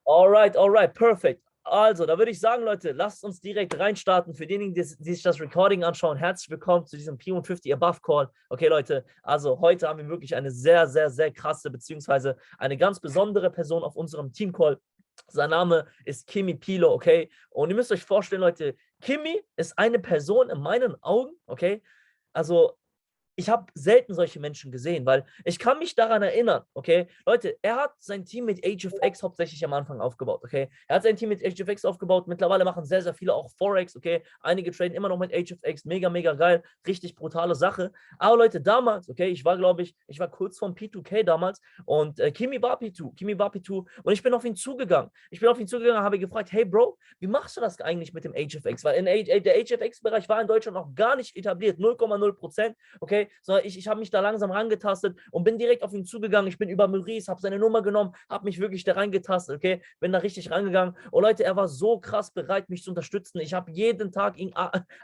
All right, perfekt. Also, da würde ich sagen, Leute, lasst uns direkt reinstarten. Für diejenigen, die sich das Recording anschauen, herzlich willkommen zu diesem P150 Above Call. Okay, Leute, also heute haben wir wirklich eine sehr, sehr, sehr krasse, beziehungsweise eine ganz besondere Person auf unserem Teamcall. Sein Name ist Kimmy Pilo, okay? Und ihr müsst euch vorstellen, Leute, Kimmy ist eine Person in meinen Augen, okay? Also, ich habe selten solche Menschen gesehen, weil ich kann mich daran erinnern, okay? Leute, er hat sein Team mit Age of X hauptsächlich am Anfang aufgebaut, okay? Er hat sein Team mit Age of X aufgebaut. Mittlerweile machen sehr, sehr viele auch Forex, okay? Einige traden immer noch mit Age of X. Mega, mega geil. Richtig brutale Sache. Aber Leute, damals, okay, ich war, glaube ich war kurz vorm P2k damals und Kimmy war P2. Kimmy war P2 und ich bin auf ihn zugegangen. Ich bin auf ihn zugegangen und habe gefragt, hey Bro, wie machst du das eigentlich mit dem Age of X? Weil der Age of X-Bereich war in Deutschland noch gar nicht etabliert, 0,0%. Okay, so ich habe mich da langsam rangetastet und bin direkt auf ihn zugegangen. Ich bin über Maurice, habe seine Nummer genommen, habe mich wirklich da reingetastet, okay, bin da richtig rangegangen. Und Leute, er war so krass bereit, mich zu unterstützen. Ich habe jeden Tag ihn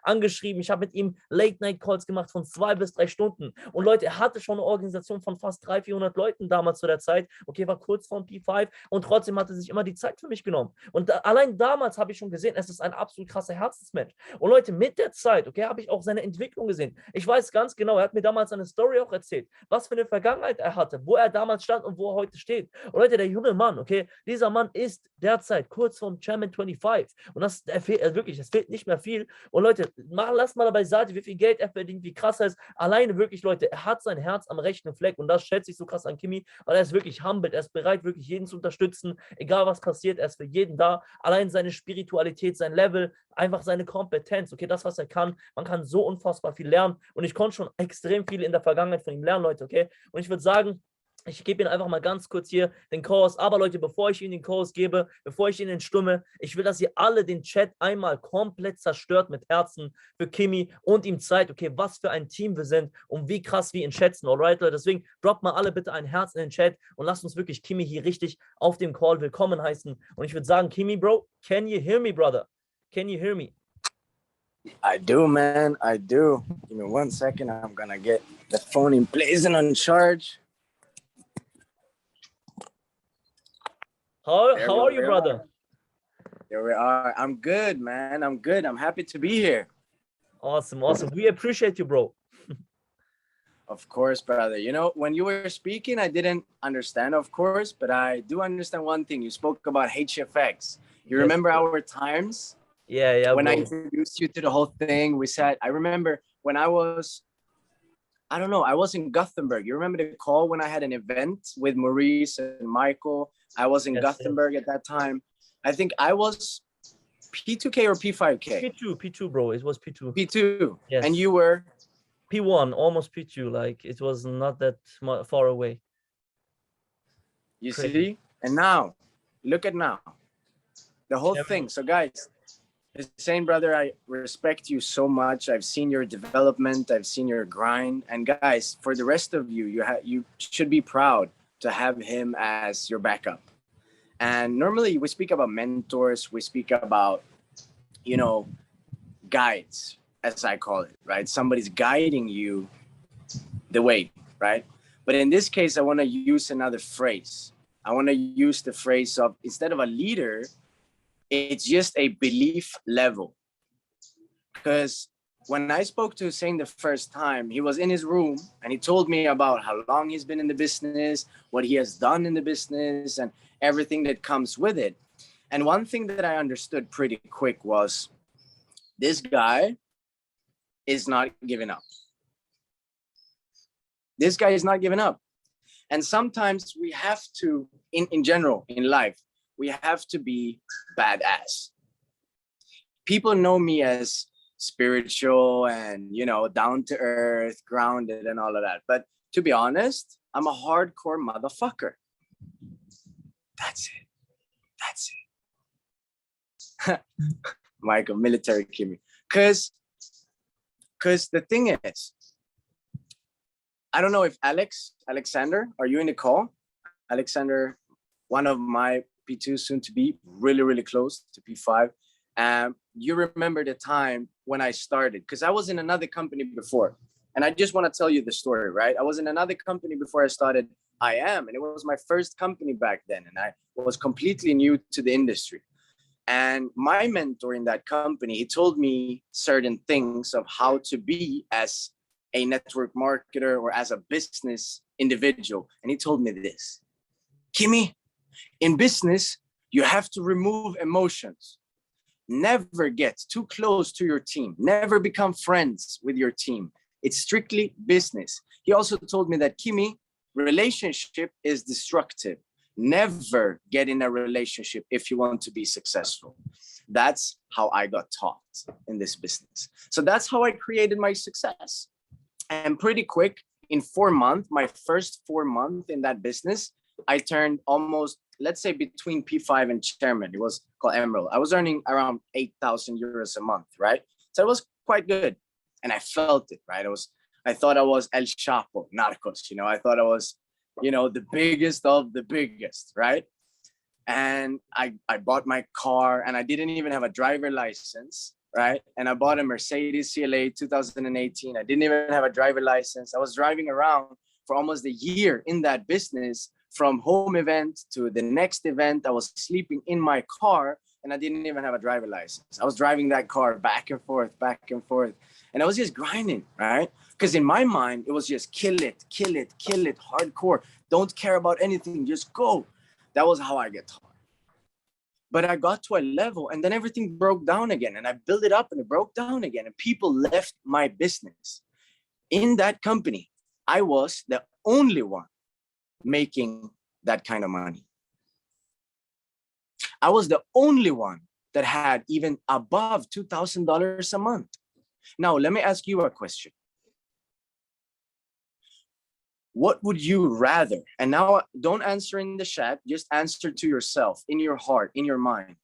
angeschrieben. Ich habe mit ihm Late-Night-Calls gemacht von 2 bis 3 Stunden. Und Leute, er hatte schon eine Organisation von fast 300, 400 Leuten damals zu der Zeit. Okay, war kurz vor dem P5 und trotzdem hat er sich immer die Zeit für mich genommen. Und allein damals habe ich schon gesehen, es ist ein absolut krasser Herzensmensch. Und Leute, mit der Zeit, okay, habe ich auch seine Entwicklung gesehen. Ich weiß ganz genau, er hat mir damals eine Story auch erzählt, was für eine Vergangenheit er hatte, wo er damals stand und wo er heute steht. Und Leute, der junge Mann, okay, dieser Mann ist derzeit kurz vorm Chairman 25. Und das fehlt wirklich, es fehlt nicht mehr viel. Und Leute, lasst mal dabei Seite, wie viel Geld er verdient, wie krass er ist. Alleine wirklich, Leute, er hat sein Herz am rechten Fleck und das schätze ich so krass an Kimmy, weil er ist wirklich humble, er ist bereit, wirklich jeden zu unterstützen, egal was passiert, er ist für jeden da. Allein seine Spiritualität, sein Level, einfach seine Kompetenz, okay, das, was er kann, man kann so unfassbar viel lernen und ich konnte schon extrem viel in der Vergangenheit von ihm lernen, Leute, okay, und ich würde sagen, ich gebe Ihnen einfach mal ganz kurz hier den Kurs. Aber Leute, bevor ich Ihnen den Kurs gebe, bevor ich Ihnen den stumme, ich will, dass ihr alle den Chat einmal komplett zerstört mit Herzen für Kimmy und ihm zeigt, okay, was für ein Team wir sind und wie krass wir ihn schätzen. Alright, Leute, deswegen droppt mal alle bitte ein Herz in den Chat und lasst uns wirklich Kimmy hier richtig auf dem Call willkommen heißen. Und ich würde sagen, Kimmy, Bro, can you hear me, brother? Can you hear me? I do, man. I do. Give me 1 second. I'm gonna get the phone in place and on charge. How are you, brother? Here we are. I'm good, man. I'm good. I'm happy to be here. Awesome, awesome. We appreciate you, bro. Of course, brother. You know, when you were speaking, I didn't understand, of course, but I do understand one thing. You spoke about HFX. You Yes, remember bro. our times? Yeah, when bro. I introduced you to the whole thing, we said, I remember when I was in Gothenburg. You remember the call when I had an event with Maurice and Michael? I was in Gothenburg at that time. I think I was P2K or P5K? P2, bro. It was P2. P2. Yes. And you were? P1, almost P2. Like, it was not that far away. You see? And now, look at now. The whole thing. So, guys, Hussein, brother, I respect you so much. I've seen your development. I've seen your grind. And guys, for the rest of you, you should be proud to have him as your backup. And normally we speak about mentors. We speak about, you know, guides, as I call it, right? Somebody's guiding you the way, right? But in this case, I want to use another phrase. I want to use the phrase of, instead of a leader, it's just a belief level. Because when I spoke to Hussein the first time, he was in his room and he told me about how long he's been in the business, what he has done in the business, and everything that comes with it. And one thing that I understood pretty quick was this guy is not giving up. This guy is not giving up. And sometimes we have to, in general, in life, we have to be badass. People know me as spiritual and, you know, down to earth, grounded and all of that. But to be honest, I'm a hardcore motherfucker. That's it. Michael, military Kimmy. Because the thing is, I don't know if Alexander, are you in the call? Alexander, one of my P2 soon to be, really, really close to P5. You remember the time when I started, because I was in another company before. And I just want to tell you the story, right? I was in another company before I started I am. And it was my first company back then. And I was completely new to the industry. And my mentor in that company, he told me certain things of how to be as a network marketer or as a business individual. And he told me this: Kimmy, in business, you have to remove emotions. Never get too close to your team. Never become friends with your team. It's strictly business. He also told me that, Kimmy, relationship is destructive. Never get in a relationship if you want to be successful. That's how I got taught in this business. So that's how I created my success. And pretty quick, in 4 months, my first 4 months in that business, I turned almost, let's say, between P5 and chairman. It was called Emerald. I was earning around 8,000 euros a month, right? So it was quite good. And I felt it, right? I thought I was El Chapo, Narcos, I thought I was, the biggest of the biggest, right? And I bought my car, and I didn't even have a driver license, right? And I bought a Mercedes CLA 2018. I didn't even have a driver license. I was driving around for almost a year in that business, from home event to the next event. I was sleeping in my car, and I didn't even have a driver license. I was driving that car back and forth. And I was just grinding, right? Because in my mind, it was just kill it, hardcore. Don't care about anything, just go. That was how I get taught. But I got to a level, and then everything broke down again, and I built it up and it broke down again, and people left my business. In that company, I was the only one making that kind of money. I was the only one that had even above $2,000 a month. Now, let me ask you a question. What would you rather? And now don't answer in the chat, just answer to yourself, in your heart, in your mind.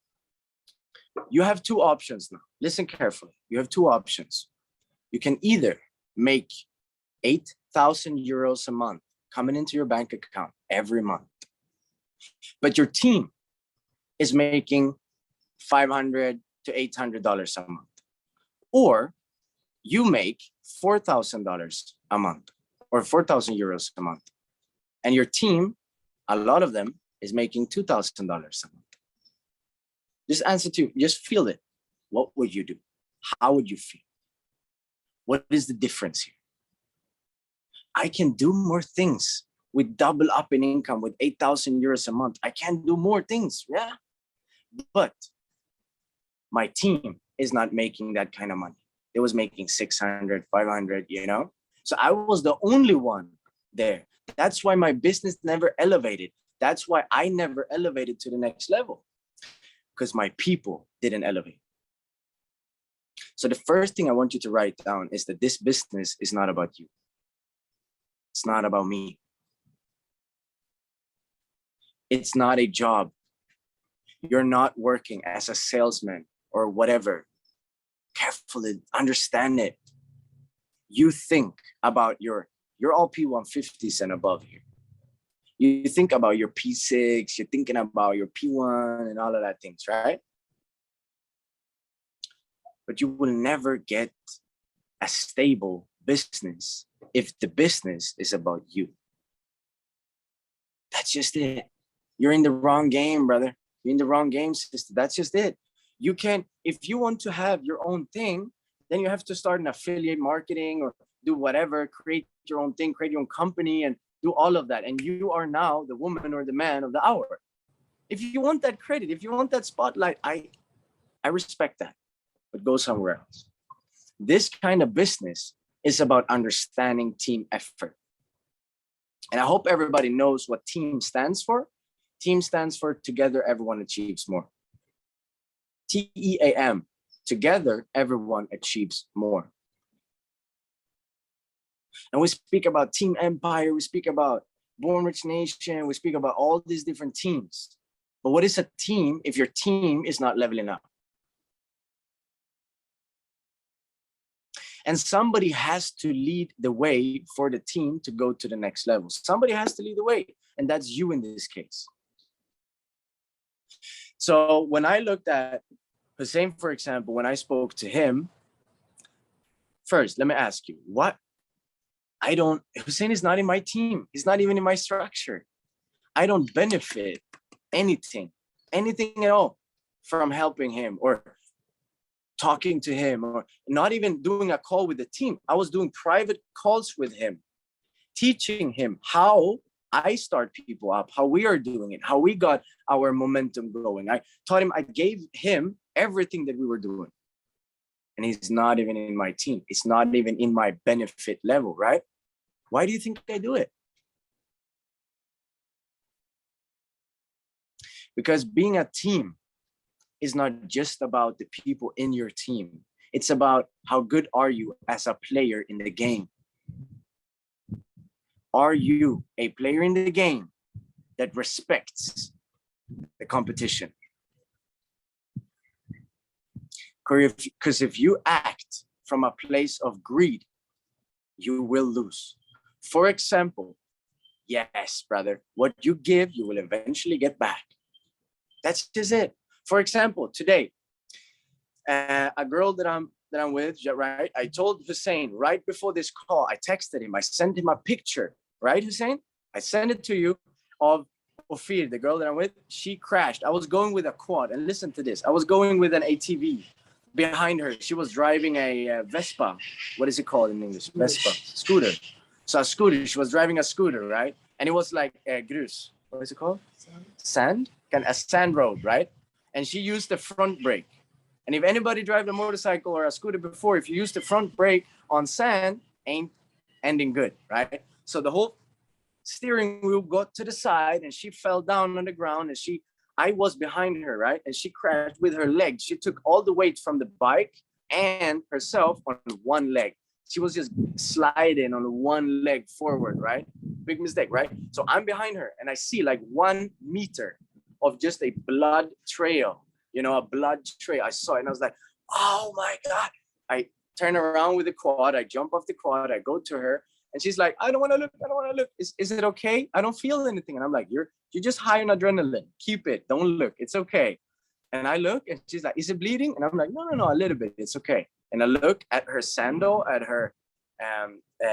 You have 2 options now. Listen carefully. You have 2 options. You can either make 8,000 euros a month coming into your bank account every month, but your team is making $500 to $800 a month. Or you make $4,000 a month, or 4,000 euros a month, and your team, a lot of them, is making $2,000 a month. Just answer to, just feel it. What would you do? How would you feel? What is the difference here? I can do more things with double up in income with 8,000 euros a month. I can do more things, yeah. But my team is not making that kind of money. It was making 600, 500, So I was the only one there. That's why my business never elevated. That's why I never elevated to the next level, because my people didn't elevate. So the first thing I want you to write down is that this business is not about you. It's not about me. It's not a job. You're not working as a salesman or whatever. Carefully understand it. You think about you're all P150s and above here. You think about your P6, you're thinking about your P1 and all of that things, right? But you will never get a stable business if the business is about you. That's just it. You're in the wrong game, brother. You're in the wrong game, sister. That's just it. You can, if you want to have your own thing, then you have to start an affiliate marketing or do whatever, create your own thing, create your own company and do all of that. And you are now the woman or the man of the hour. If you want that credit, if you want that spotlight, I respect that, but go somewhere else. This kind of business is about understanding team effort. And I hope everybody knows what team stands for. Team stands for together, everyone achieves more. TEAM, together, everyone achieves more. And we speak about Team Empire, we speak about Born Rich Nation, we speak about all these different teams. But what is a team if your team is not leveling up? And somebody has to lead the way for the team to go to the next level. Somebody has to lead the way, and that's you in this case. So when I looked at Hussein, for example, when I spoke to him, first, let me ask you, what Hussein is not in my team. He's not even in my structure. I don't benefit anything at all from helping him or talking to him or not even doing a call with the team. I was doing private calls with him, teaching him how I start people up, how we are doing it, how we got our momentum going. I taught him, I gave him everything that we were doing. And he's not even in my team. It's not even in my benefit level, right? Why do you think I do it? Because being a team is not just about the people in your team. It's about how good are you as a player in the game. Are you a player in the game that respects the competition? Because if you act from a place of greed, you will lose. For example, yes, brother, what you give, you will eventually get back. That's just it. For example, today, a girl that I'm with, right? I told Hussein right before this call, I texted him, I sent him a picture, right, Hussein? I sent it to you of Ophir, the girl that I'm with. She crashed. I was going with a quad, and listen to this. I was going with an ATV behind her. She was driving a Vespa. What is it called in English? Vespa, scooter. So a scooter, she was driving a scooter, right? And it was like grus. What is it called? Sand? A sand road, right? And she used the front brake. And if anybody drive a motorcycle or a scooter before, if you use the front brake on sand, ain't ending good, right? So the whole steering wheel got to the side and she fell down on the ground and I was behind her, right? And she crashed with her legs. She took all the weight from the bike and herself on one leg. She was just sliding on one leg forward, right? Big mistake, right? So I'm behind her and I see like 1 meter of just a blood trail, a blood trail. I saw it and I was like, oh my God. I turn around with the quad. I jump off the quad. I go to her and she's like, I don't want to look. I don't want to look. Is it okay? I don't feel anything. And I'm like, you're just high on adrenaline. Keep it. Don't look. It's okay. And I look and she's like, is it bleeding? And I'm like, no, a little bit. It's okay. And I look at her sandal, at her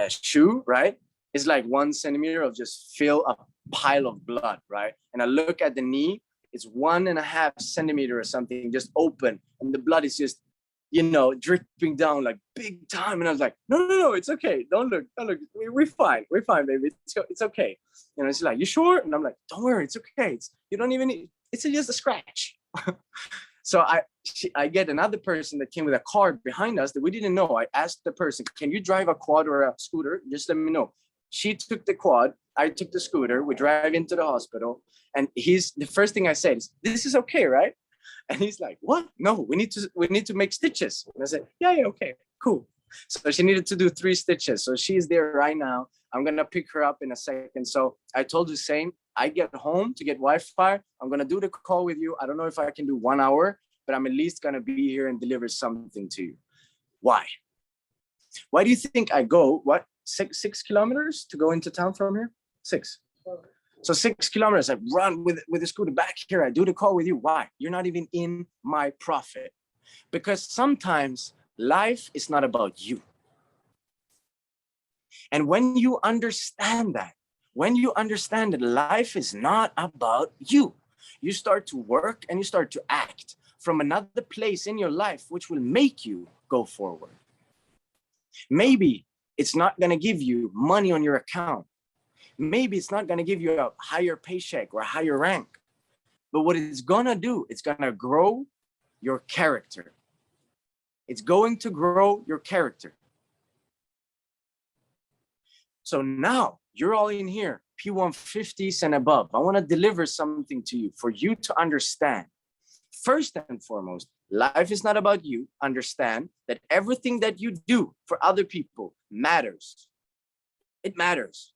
shoe, right? It's like 1 centimeter of just fill a pile of blood, right? And I look at the knee, it's 1.5 centimeter or something, just open. And the blood is just, dripping down like big time. And I was like, no, it's okay. Don't look. We're fine, baby. It's okay. She's like, you sure? And I'm like, don't worry, it's okay. You don't even need, it's just a scratch. So I get another person that came with a car behind us that we didn't know. I asked the person, can you drive a quad or a scooter? Just let me know. She took the quad. I took the scooter. We drive into the hospital. And the first thing I said is, this is okay, right? And he's like, what? No, we need to make stitches. And I said, yeah, okay, cool. So she needed to do 3 stitches. So she's there right now. I'm going to pick her up in a second. So I told Hussein, I get home to get Wi-Fi. I'm going to do the call with you. I don't know if I can do 1 hour, but I'm at least going to be here and deliver something to you. Why? Why do you think I go, 6 kilometers to go into town from here? 6. So 6 kilometers, I run with the scooter back here. I do the call with you. Why? You're not even in my profit. Because sometimes life is not about you. And when you understand that life is not about you, you start to work and you start to act from another place in your life, which will make you go forward. Maybe it's not going to give you money on your account. Maybe it's not going to give you a higher paycheck or a higher rank. But what it's going to do, it's going to grow your character. It's going to grow your character. So now you're all in here, P150s and above. I want to deliver something to you for you to understand. First and foremost, life is not about you. Understand that everything that you do for other people matters. It matters.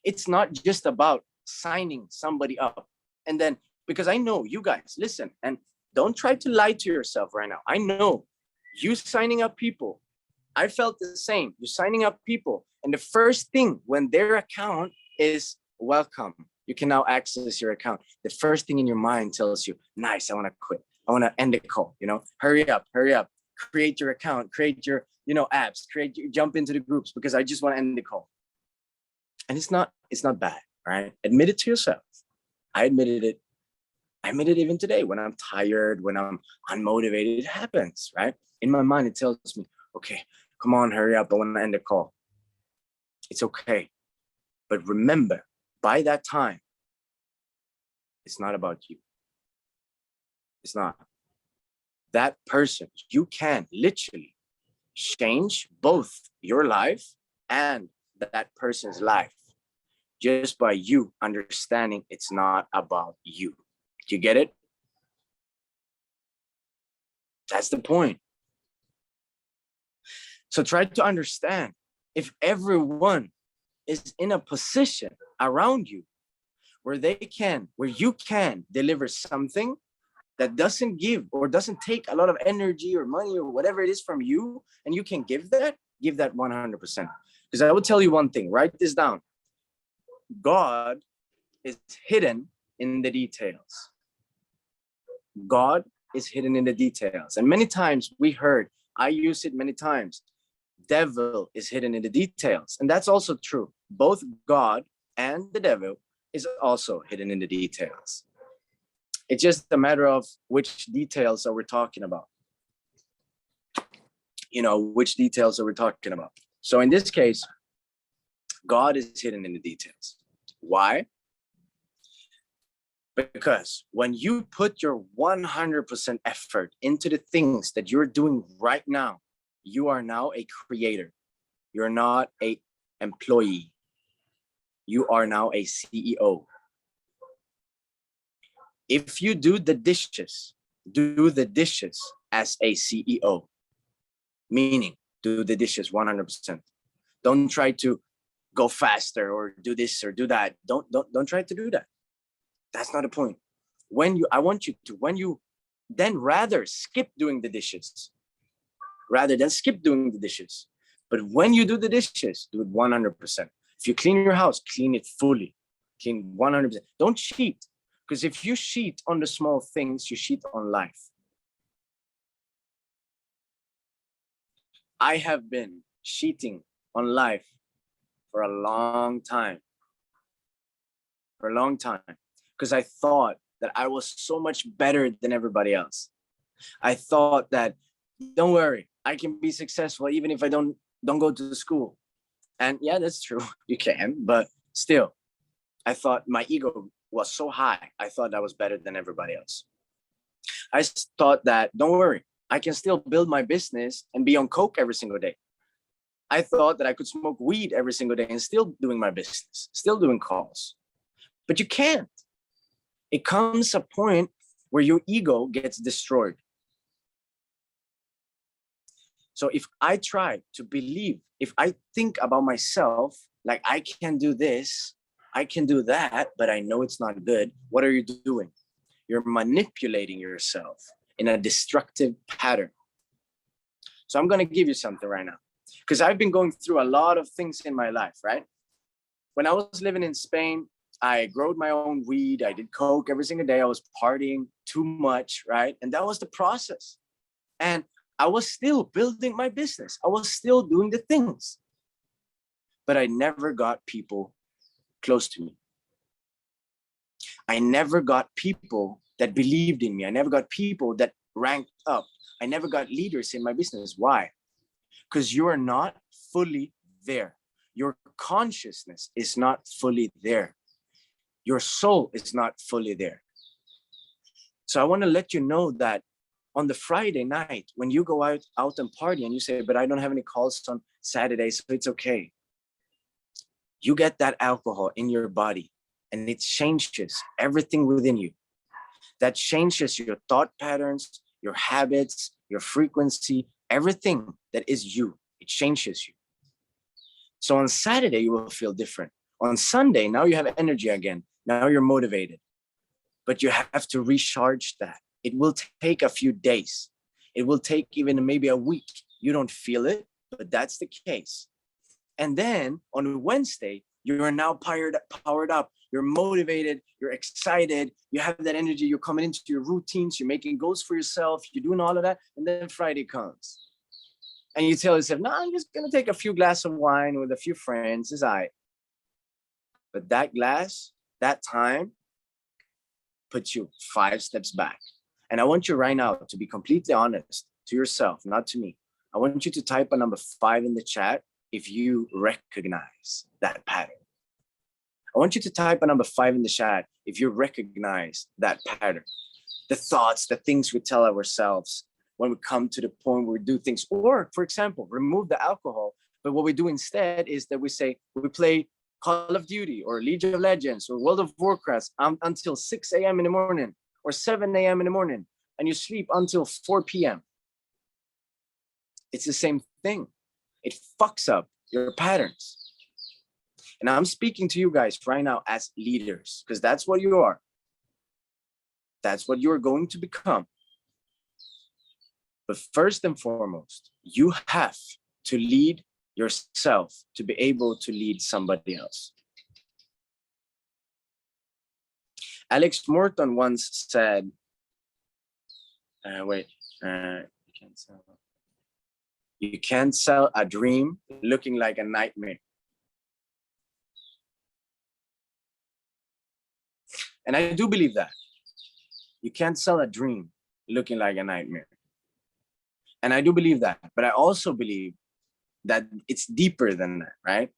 It's not just about signing somebody up. And then, because I know you guys, listen, and don't try to lie to yourself right now. I know you signing up people. I felt the same. You're signing up people. And the first thing when their account is welcome, you can now access your account. The first thing in your mind tells you, nice, I want to quit. I want to end the call, hurry up. create your account, create your, apps, jump into the groups because I just want to end the call. And it's not bad, right? Admit it to yourself. I admitted it. I admit it even today when I'm tired, when I'm unmotivated. It happens, right? In my mind, it tells me, okay, come on, hurry up. I want to end the call. It's okay. But remember, by that time, it's not about you. It's not. That person, you can literally change both your life and that person's life just by you understanding it's not about you. Do you get it? That's the point. So try to understand, if everyone is in a position around you where you can deliver something that doesn't give or doesn't take a lot of energy or money or whatever it is from you, and you can give that 100%. Because I will tell you one thing, write this down. God is hidden in the details. God is hidden in the details. And many times we heard, I use it many times, devil is hidden in the details. And that's also true. Both God and the devil is also hidden in the details. It's just a matter of which details are we talking about. Which details are we talking about? So in this case, God is hidden in the details. Why? Because when you put your 100% effort into the things that you're doing right now, you are now a creator. You're not an employee. You are now a CEO. If you do the dishes as a CEO, meaning do the dishes 100%. Don't try to go faster or do this or do that. Don't try to do that. That's not the point. When you then rather skip doing the dishes, rather than skip doing the dishes. But when you do the dishes, do it 100%. If you clean your house, clean it fully, clean 100%. Don't cheat, because if you cheat on the small things, you cheat on life. I have been cheating on life for a long time. Because I thought that I was so much better than everybody else. I thought that, don't worry, I can be successful even if I don't go to school. And yeah, that's true. You can, but still, I thought my ego was so high. I thought I was better than everybody else. I thought that, don't worry, I can still build my business and be on coke every single day. I thought that I could smoke weed every single day and still doing my business, still doing calls. But you can't. It comes a point where your ego gets destroyed. So if I try to believe, if I think about myself, like I can do this, I can do that, but I know it's not good, what are you doing? You're manipulating yourself in a destructive pattern. So I'm going to give you something right now, because I've been going through a lot of things in my life, right? When I was living in Spain, I growed my own weed. I did coke every single day. I was partying too much, right? And that was the process. And I was still building my business. I was still doing the things. But I never got people close to me. I never got people that believed in me. I never got people that ranked up. I never got leaders in my business. Why? Because you are not fully there. Your consciousness is not fully there. Your soul is not fully there. So I want to let you know that on the Friday night, when you go out and party and you say, but I don't have any calls on Saturday, so it's okay. You get that alcohol in your body and it changes everything within you. That changes your thought patterns, your habits, your frequency, everything that is you. It changes you. So on Saturday, you will feel different. On Sunday, now you have energy again. Now you're motivated. But you have to recharge that. It will take a few days. It will take even maybe a week. You don't feel it, but that's the case. And then on Wednesday, You are now powered up. You're motivated. You're excited. You have that energy. You're coming into your routines. You're making goals for yourself. You're doing all of that. And then Friday comes. And you tell yourself, no, I'm just going to take a few glasses of wine with a few friends. It's all right. But that glass, that time, puts you 5 steps back. And I want you right now to be completely honest to yourself, not to me. I want you to type a number 5 in the chat if you recognize that pattern. I want you to type a number 5 in the chat if you recognize that pattern. The thoughts, the things we tell ourselves when we come to the point where we do things. Or, for example, remove the alcohol. But what we do instead is that we say, we play Call of Duty or League of Legends or World of Warcraft until 6 a.m. in the morning or 7 a.m. in the morning, and you sleep until 4 p.m. It's the same thing. It fucks up your patterns. And I'm speaking to you guys right now as leaders, because that's what you are. That's what you're going to become. But first and foremost, you have to lead yourself to be able to lead somebody else. Alex Morton once said, you can't sell a dream looking like a nightmare. And I do believe that. You can't sell a dream looking like a nightmare. And I do believe that. But I also believe that it's deeper than that, right?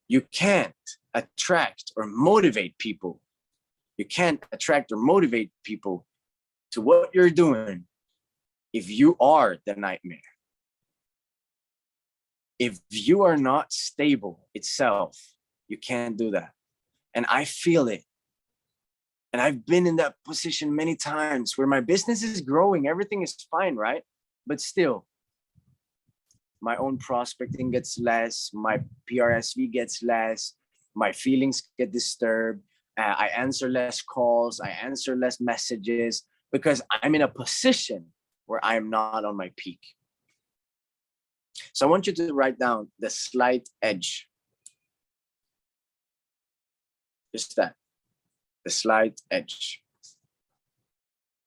You can't attract or motivate people. You can't attract or motivate people to what you're doing if you are the nightmare. If you are not stable itself, you can't do that. And I feel it. And I've been in that position many times where my business is growing, everything is fine, right? But still, my own prospecting gets less, my PRSV gets less, my feelings get disturbed, I answer less calls, I answer less messages because I'm in a position where I am not on my peak. So I want you to write down the slight edge. Just that, the slight edge.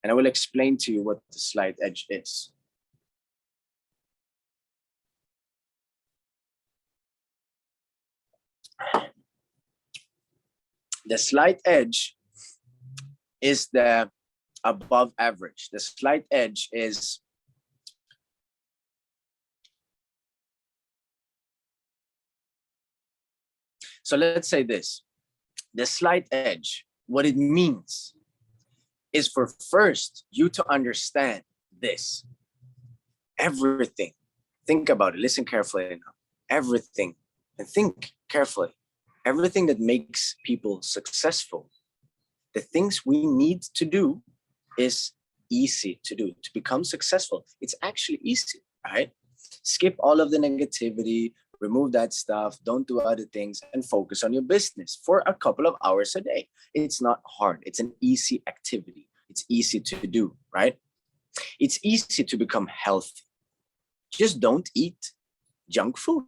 And I will explain to you what the slight edge is. The slight edge is the above average. The slight edge is so let's say this. The slight edge, what it means is for first you to understand this. Everything. Think about it. Listen carefully now. Everything. And think carefully. Everything that makes people successful, the things we need to do is easy to do. To become successful, it's actually easy, right? Skip all of the negativity, remove that stuff, don't do other things, and focus on your business for a couple of hours a day. It's not hard. It's an easy activity. It's easy to do, right? It's easy to become healthy. Just don't eat junk food.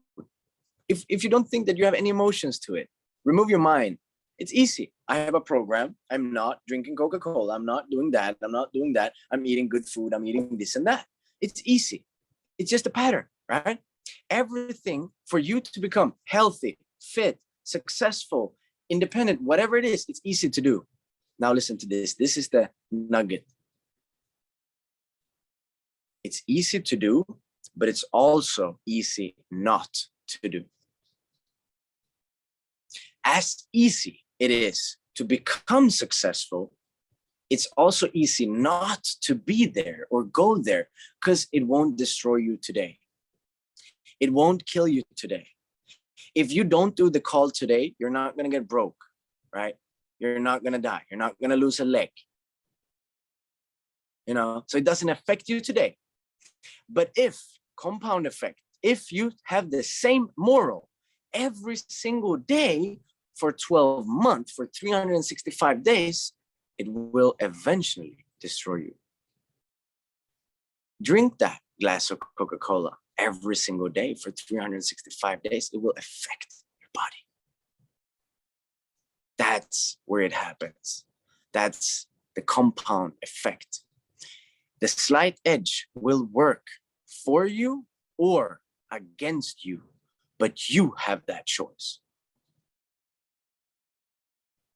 If you don't think that you have any emotions to it, remove your mind. It's easy. I have a program. I'm not drinking Coca-Cola. I'm not doing that. I'm not doing that. I'm eating good food. I'm eating this and that. It's easy. It's just a pattern, right? Everything for you to become healthy, fit, successful, independent, whatever it is, it's easy to do. Now listen to this. This is the nugget. It's easy to do, but it's also easy not to do. As easy it is to become successful, it's also easy not to be there or go there because it won't destroy you today. It won't kill you today. If you don't do the call today, you're not going to get broke, right? You're not going to die. You're not going to lose a leg. You know, so it doesn't affect you today. But if, compound effect, if you have the same moral every single day for 12 months, for 365 days, it will eventually destroy you. Drink that glass of Coca-Cola every single day for 365 days. It will affect your body. That's where it happens. That's the compound effect. The slight edge will work for you or against you, but you have that choice.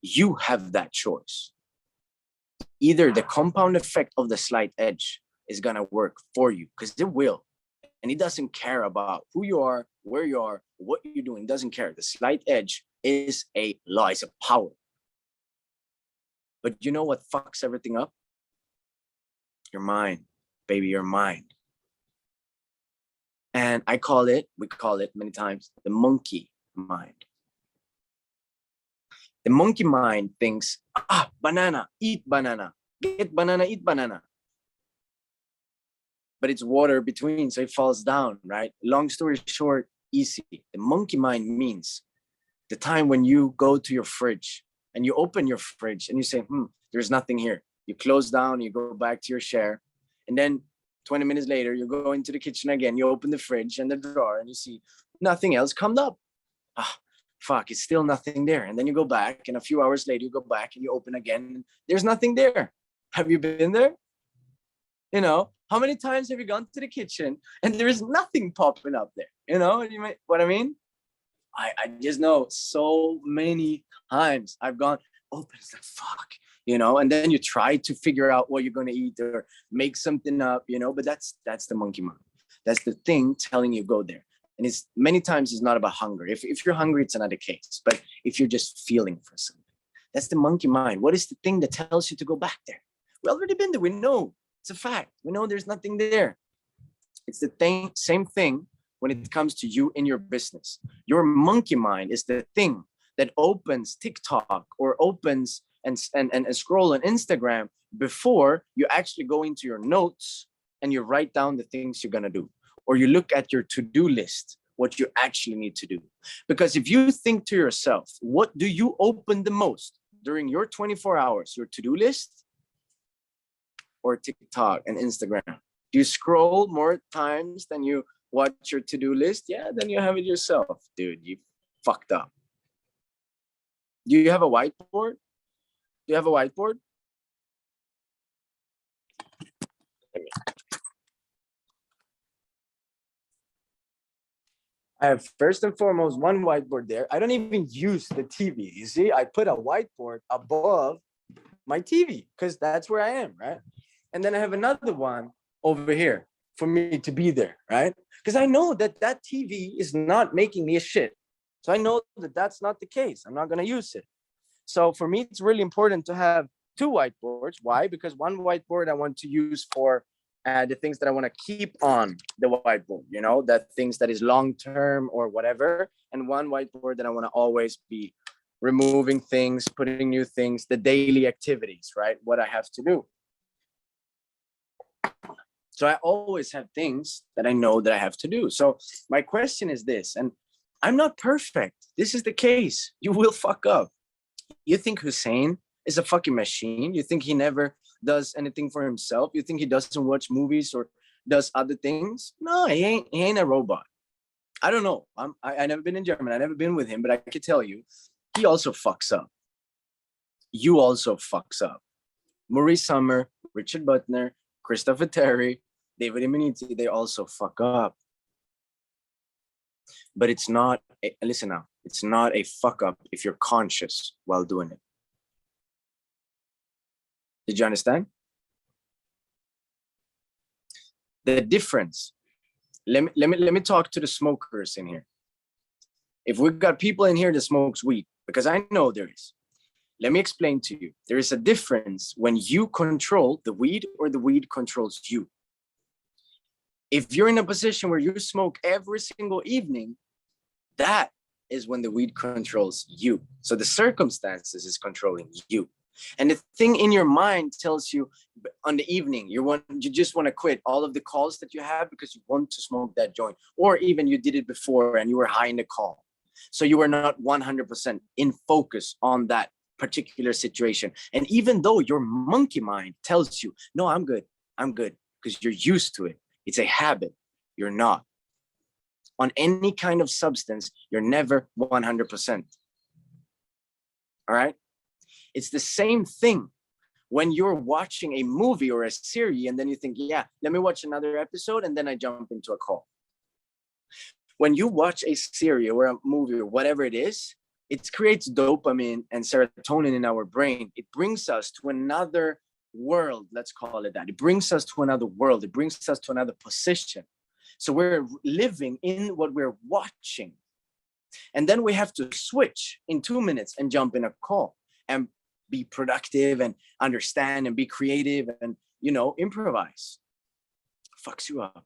You have that choice. Either the compound effect of the slight edge is going to work for you, because it will. And it doesn't care about who you are, where you are, what you're doing. It doesn't care. The slight edge is a law, it's a power. But you know what fucks everything up? Your mind, baby, your mind. And we call it many times, the monkey mind. The monkey mind thinks, banana, eat banana. Get banana, eat banana. But it's water between, so it falls down, right? Long story short, easy. The monkey mind means the time when you go to your fridge and you open your fridge and you say, there's nothing here. You close down, you go back to your chair. And then 20 minutes later, you go into the kitchen again, you open the fridge and the drawer and you see nothing else come up. Fuck, it's still nothing there. And then you go back and a few hours later, you go back and you open again. And there's nothing there. Have you been there? You know, how many times have you gone to the kitchen and there is nothing popping up there? You know what I mean? I just know so many times I've gone, open, it's like, fuck, you know, and then you try to figure out what you're going to eat or make something up, you know, but that's the monkey mind. That's the thing telling you go there. And it's many times it's not about hunger. If you're hungry, it's another case. But if you're just feeling for something, that's the monkey mind. What is the thing that tells you to go back there? We've already been there. We know. It's a fact. We know there's nothing there. It's the same thing when it comes to you in your business. Your monkey mind is the thing that opens TikTok or opens and scroll on Instagram before you actually go into your notes and you write down the things you're going to do. Or you look at your to-do list, what you actually need to do. Because if you think to yourself, what do you open the most during your 24 hours, your to-do list or TikTok and Instagram? Do you scroll more times than you watch your to-do list? Yeah, then you have it yourself. Dude, you fucked up. Do you have a whiteboard? Do you have a whiteboard? I have first and foremost one whiteboard there. I don't even use the TV. You see, I put a whiteboard above my TV because that's where I am, right? And then I have another one over here for me to be there, right? Because I know that TV is not making me a shit. So I know that that's not the case. I'm not going to use it. So for me, it's really important to have two whiteboards. Why? Because one whiteboard I want to use for the things that I want to keep on the whiteboard, you know, that things that is long-term or whatever. And one whiteboard that I want to always be removing things, putting new things, the daily activities, right? What I have to do. So I always have things that I know that I have to do. So my question is this, and I'm not perfect. This is the case. You will fuck up. You think Hussein is a fucking machine? You think he never does anything for himself? You think he doesn't watch movies or does other things? No, he ain't a robot. I don't know. I never been in Germany. I never been with him, but I can tell you, he also fucks up. You also fucks up. Maurice Summer, Richard Butner, Christopher Terry, David Immunity, they also fuck up. But it's not, listen now, it's not a fuck up if you're conscious while doing it. Did you understand? The difference, let me talk to the smokers in here. If we've got people in here that smokes weed, because I know there is, let me explain to you. There is a difference when you control the weed or the weed controls you. If you're in a position where you smoke every single evening, that is when the weed controls you. So the circumstances is controlling you. And the thing in your mind tells you on the evening, you just want to quit all of the calls that you have because you want to smoke that joint. Or even you did it before and you were high in the call. So you were not 100% in focus on that particular situation. And even though your monkey mind tells you, no, I'm good, because you're used to it. It's a habit. You're not. On any kind of substance, you're never 100%. All right. It's the same thing when you're watching a movie or a series and then you think, yeah, let me watch another episode, and then I jump into a call. When you watch a series or a movie or whatever it is, it creates dopamine and serotonin in our brain. It brings us to another world, let's call it that. It brings us to another world. It brings us to another position. So we're living in what we're watching. And then we have to switch in 2 minutes and jump in a call and be productive and understand and be creative and, improvise. Fucks you up.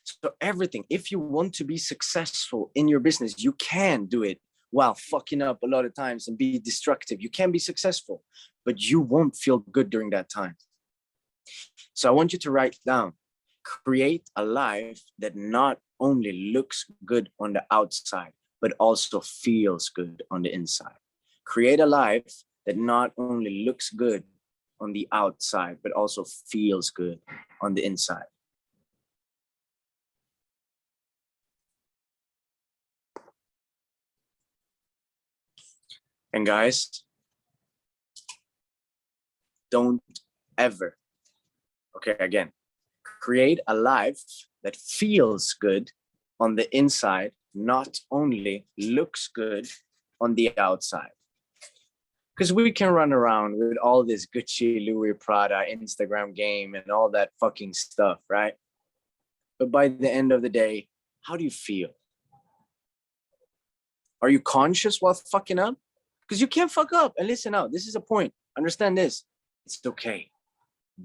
So everything, if you want to be successful in your business, you can do it while fucking up a lot of times and be destructive. You can be successful, but you won't feel good during that time. So I want you to write down, create a life that not only looks good on the outside, but also feels good on the inside. Create a life that not only looks good on the outside, but also feels good on the inside. And guys, don't ever, again, create a life that feels good on the inside, not only looks good on the outside. Because we can run around with all this Gucci, Louis, Prada, Instagram game, and all that fucking stuff, right? But by the end of the day, how do you feel? Are you conscious while fucking up? Because you can't fuck up. And listen out, this is a point. Understand this. It's okay.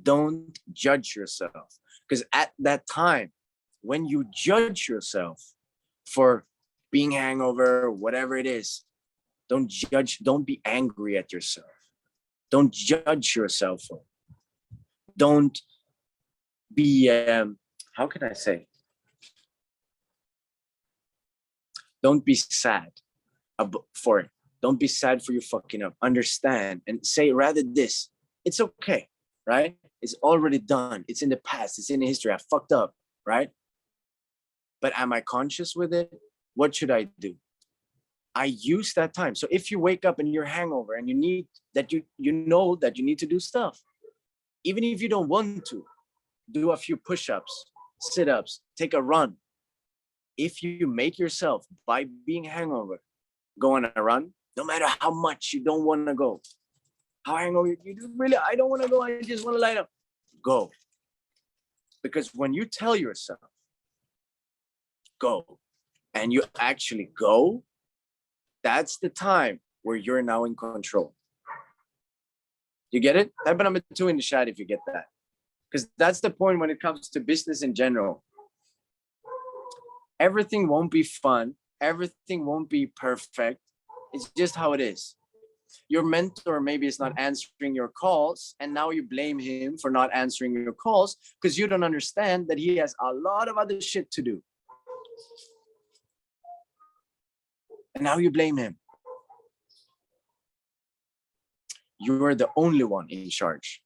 Don't judge yourself. Because at that time, when you judge yourself for being hangover, whatever it is, don't judge. Don't be angry at yourself. Don't judge yourself. Don't be, how can I say? Don't be sad for it. Don't be sad for you fucking up. Understand and say rather this. It's okay, right? It's already done. It's in the past. It's in the history. I fucked up, right? But am I conscious with it? What should I do? I use that time. So if you wake up and you're hangover and you need that, you know that you need to do stuff. Even if you don't want to, do a few push-ups, sit-ups, take a run. If you make yourself, by being hangover, go on a run, no matter how much you don't want to go. How hangover you do, really, I don't want to go, I just want to light up. Go. Because when you tell yourself, go, and you actually go, that's the time where you're now in control. You get it? Type number 2 in the chat if you get that. Because that's the point when it comes to business in general. Everything won't be fun. Everything won't be perfect. It's just how it is. Your mentor maybe is not answering your calls, and now you blame him for not answering your calls because you don't understand that he has a lot of other shit to do. And now you blame him. You're the only one in charge.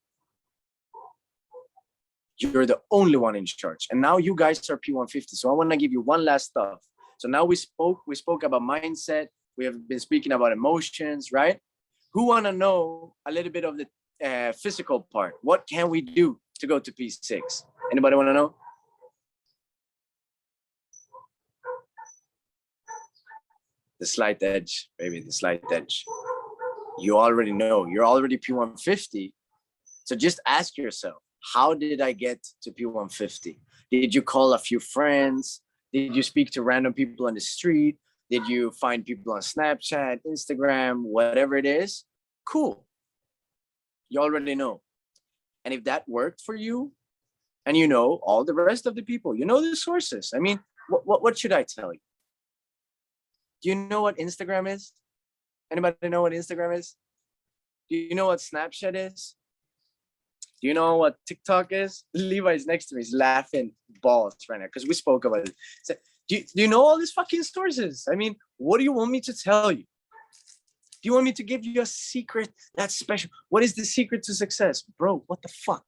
You're the only one in charge. And now you guys are P150. So I want to give you one last stuff. So now we spoke about mindset. We have been speaking about emotions, right? Who want to know a little bit of the physical part? What can we do to go to P6? Anybody want to know? The slight edge, baby, the slight edge. You already know. You're already P150. So just ask yourself, how did I get to P150? Did you call a few friends? Did you speak to random people on the street? Did you find people on Snapchat, Instagram, whatever it is? Cool. You already know. And if that worked for you, and you know all the rest of the people, you know the sources. I mean, what should I tell you? Do you know what Instagram is? Anybody know what Instagram is? Do you know what Snapchat is? Do you know what TikTok is? Levi's next to me. He's laughing balls right now because we spoke about it. So, do you know all these fucking sources? I mean, what do you want me to tell you? Do you want me to give you a secret that's special? What is the secret to success? Bro, what the fuck?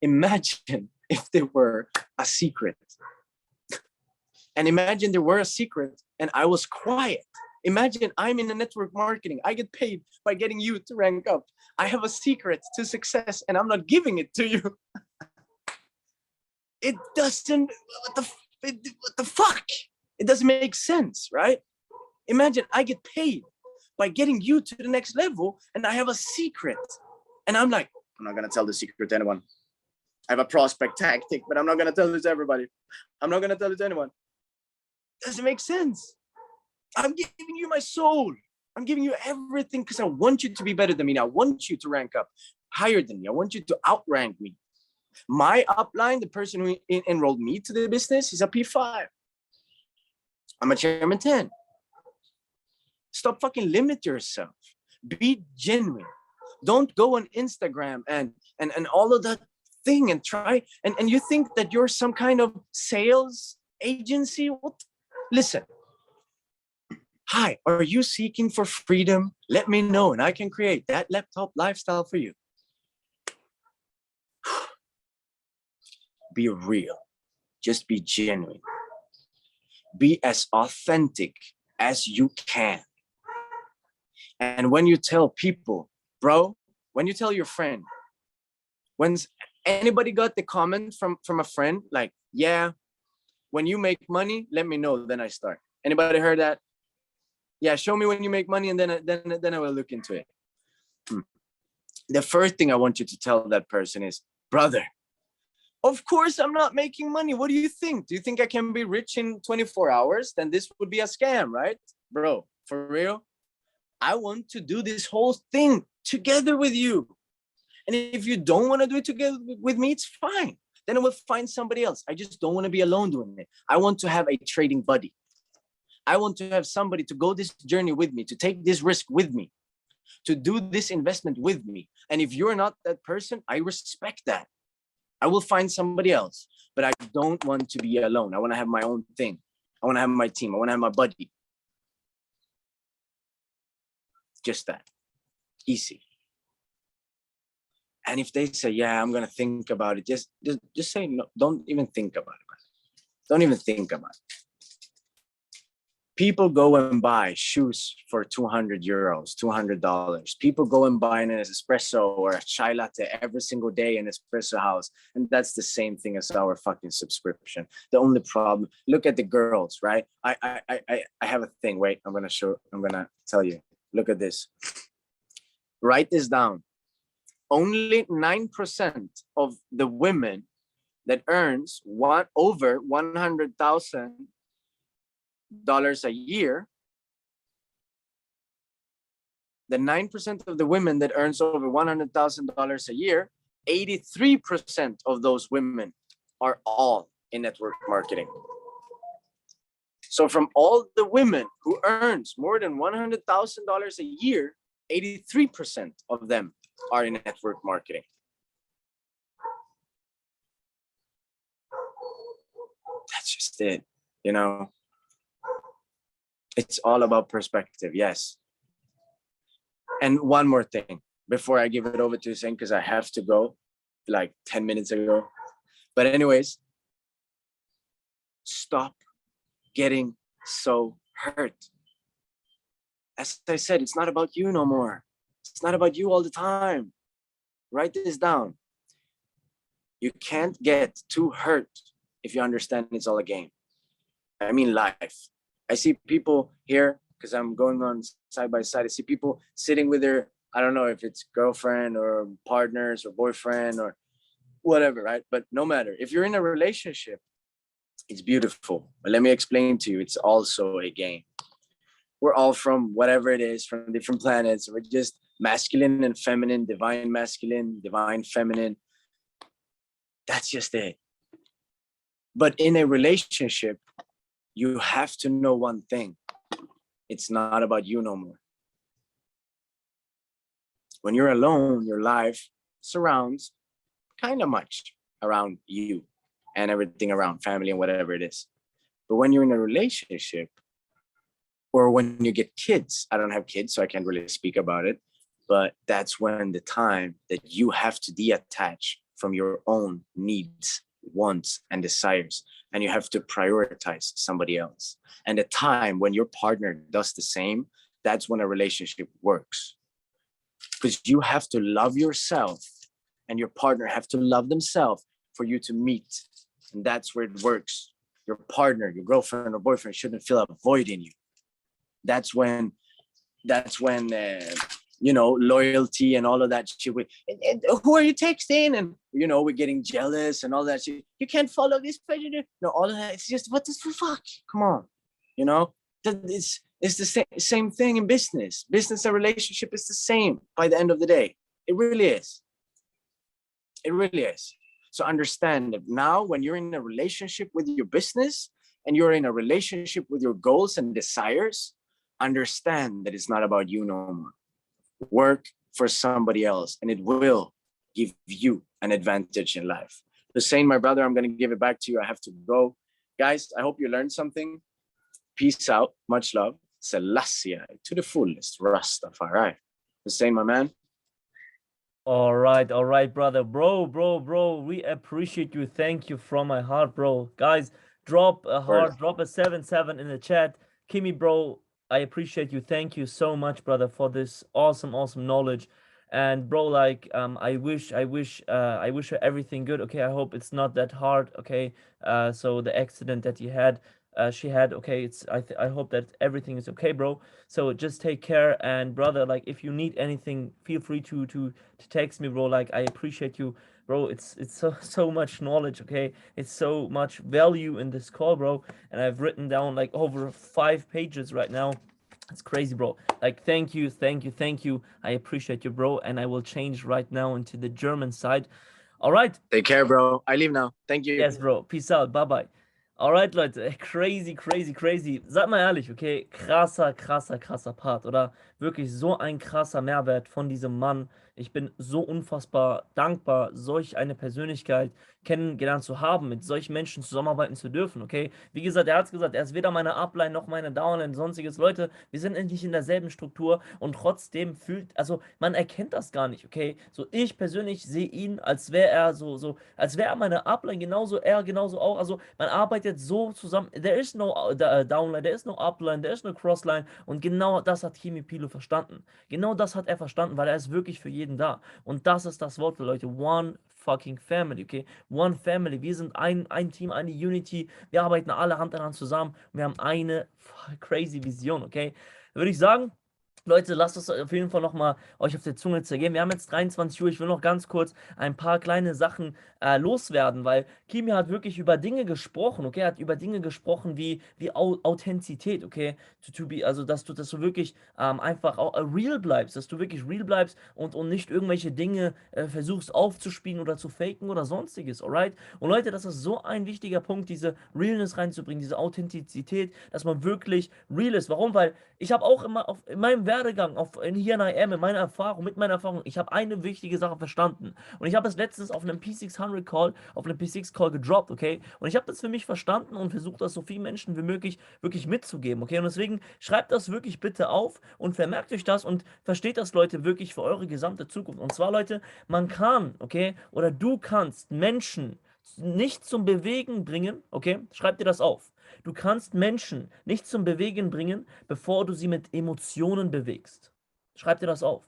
Imagine if there were a secret. And imagine there were a secret and I was quiet. Imagine I'm in a network marketing. I get paid by getting you to rank up. I have a secret to success and I'm not giving it to you. It doesn't, what the fuck? It doesn't make sense, right? Imagine I get paid by getting you to the next level and I have a secret. And I'm like, I'm not gonna tell the secret to anyone. I have a prospect tactic, but I'm not gonna tell this to everybody. I'm not gonna tell it to anyone. Doesn't make sense. I'm giving you my soul. I'm giving you everything because I want you to be better than me. I want you to rank up higher than me. I want you to outrank me. My upline, the person who enrolled me to the business, is a P5. I'm a chairman 10. Stop fucking limit yourself. Be genuine. Don't go on Instagram and all of that thing and try and you think that you're some kind of sales agency. What? Listen. Hi, are you seeking for freedom? Let me know and I can create that laptop lifestyle for you. Be real. Just be genuine. Be as authentic as you can. And when you tell people, bro, when you tell your friend, when anybody got the comment from a friend, like, yeah, when you make money, let me know, then I start. Anybody heard that? Yeah, show me when you make money and then I will look into it. The first thing I want you to tell that person is, brother, of course I'm not making money. What do you think? Do you think I can be rich in 24 hours? Then this would be a scam, right? Bro, for real? I want to do this whole thing together with you. And if you don't want to do it together with me, it's fine. Then I will find somebody else. I just don't want to be alone doing it. I want to have a trading buddy. I want to have somebody to go this journey with me, to take this risk with me, to do this investment with me. And if you're not that person, I respect that. I will find somebody else, but I don't want to be alone. I want to have my own thing. I want to have my team. I want to have my buddy. Just that. Easy. And if they say, yeah, I'm going to think about it, just say, no, don't even think about it. Don't even think about it. People go and buy shoes for 200 euros, $200. People go and buy an espresso or a chai latte every single day in espresso house. And that's the same thing as our fucking subscription. The only problem, look at the girls, right? I have a thing. Wait, I'm going to tell you. Look at this. Write this down. Only 9% of the women that earns over $100,000 a year, the 9% of the women that earns over $100,000 a year, 83% of those women are all in network marketing. So from all the women who earns more than $100,000 a year, 83% of them are in network marketing. That's just it, you know. It's all about perspective, yes. And one more thing before I give it over to Hussein, because I have to go like 10 minutes ago. But anyways, stop getting so hurt. As I said, it's not about you no more. It's not about you all the time. Write this down. You can't get too hurt if you understand it's all a game. I mean life. I see people here, because I'm going on side by side. I see people sitting with their, I don't know if it's girlfriend or partners or boyfriend or whatever, right? But no matter. If you're in a relationship, it's beautiful. But let me explain to you, it's also a game. We're all from whatever it is, from different planets. We're just masculine and feminine, divine masculine, divine feminine. That's just it. But in a relationship, you have to know one thing. It's not about you no more. When you're alone, your life surrounds kind of much around you and everything around family and whatever it is. But when you're in a relationship, or when you get kids, I don't have kids, so I can't really speak about it, but that's when the time that you have to detach from your own needs wants and desires, and you have to prioritize somebody else. And the time when your partner does the same, that's when a relationship works. Because you have to love yourself and your partner have to love themselves for you to meet. And that's where it works. Your partner, your girlfriend or boyfriend shouldn't feel a void in you. That's when you know, loyalty and all of that shit. And who are you texting? And, you know, we're getting jealous and all that shit. You can't follow this page. No, all of that. It's just, what the fuck? Come on. You know, it's the same thing in business. Business and relationship is the same by the end of the day. It really is. It really is. So understand that now when you're in a relationship with your business and you're in a relationship with your goals and desires, understand that it's not about you no more. Work for somebody else and it will give you an advantage in life. Hussein, my brother, I'm going to give it back to you. I have to go. Guys, I hope you learned something. Peace out. Much love. Selassie to the fullest. Rastafari. Hussein, my man. All right, brother. Bro. We appreciate you. Thank you from my heart, bro. Guys, drop a heart, drop a 7-7 in the chat. Kimmy, bro, I appreciate you. Thank you so much, brother, for this awesome knowledge. And bro, like, I wish her everything good. Okay, I hope it's not that hard. Okay, so the accident that she had, okay, I hope that everything is okay, bro. So just take care, and brother, like, if you need anything, feel free to text me, bro. Like, I appreciate you, bro. It's so much knowledge, okay? It's so much value in this call, bro. And I've written down like over 5 pages right now. It's crazy, bro. Like, thank you. I appreciate you, bro. And I will change right now into the German side. All right. Take care, bro. I leave now. Thank you. Yes, bro. Peace out. Bye. Alright, Leute, crazy. Seid mal ehrlich, okay? Krasser Part, oder? Wirklich so ein krasser Mehrwert von diesem Mann. Ich bin so unfassbar dankbar, solch eine Persönlichkeit kennengelernt zu haben, mit solchen Menschen zusammenarbeiten zu dürfen, okay? Wie gesagt, er hat es gesagt, er ist weder meine Upline noch meine Downline, sonstiges. Leute, wir sind nicht in derselben Struktur und trotzdem also man erkennt das gar nicht, okay? So, ich persönlich sehe ihn, als wäre er als wäre er meine Upline, genauso er, genauso auch. Also man arbeitet so zusammen. There is no Downline, there is no Upline, there is no Crossline. Und genau das hat Kimmy Pilo verstanden. Genau das hat er verstanden, weil er ist wirklich für jeden da. Und das ist das Wort für Leute. One fucking family, okay? One family. Wir sind ein Team, eine Unity. Wir arbeiten alle Hand in Hand zusammen. Wir haben eine crazy Vision, okay? Würde ich sagen, Leute, lasst es auf jeden Fall nochmal euch auf der Zunge zergehen. Wir haben jetzt 23 Uhr. Ich will noch ganz kurz ein paar kleine Sachen loswerden, weil Kimi hat wirklich über Dinge gesprochen, okay? Er hat über Dinge gesprochen wie Authentizität, okay? Also, dass du wirklich einfach auch real bleibst, dass du wirklich real bleibst und nicht irgendwelche Dinge versuchst aufzuspielen oder zu faken oder sonstiges, alright? Und Leute, das ist so ein wichtiger Punkt, diese Realness reinzubringen, diese Authentizität, dass man wirklich real ist. Warum? Weil ich habe auch immer in meinem Werdegang, hier in IM, mit meiner Erfahrung, ich habe eine wichtige Sache verstanden. Und ich habe es letztens auf einem P600 Call, auf einem P6 Call gedroppt, okay? Und ich habe das für mich verstanden und versucht, das so vielen Menschen wie möglich wirklich mitzugeben, okay? Und deswegen schreibt das wirklich bitte auf und vermerkt euch das und versteht das, Leute, wirklich für eure gesamte Zukunft. Und zwar, Leute, man kann, okay? Oder du kannst Menschen nicht zum Bewegen bringen, okay? Schreibt dir das auf. Du kannst Menschen nicht zum Bewegen bringen, bevor du sie mit Emotionen bewegst. Schreib dir das auf.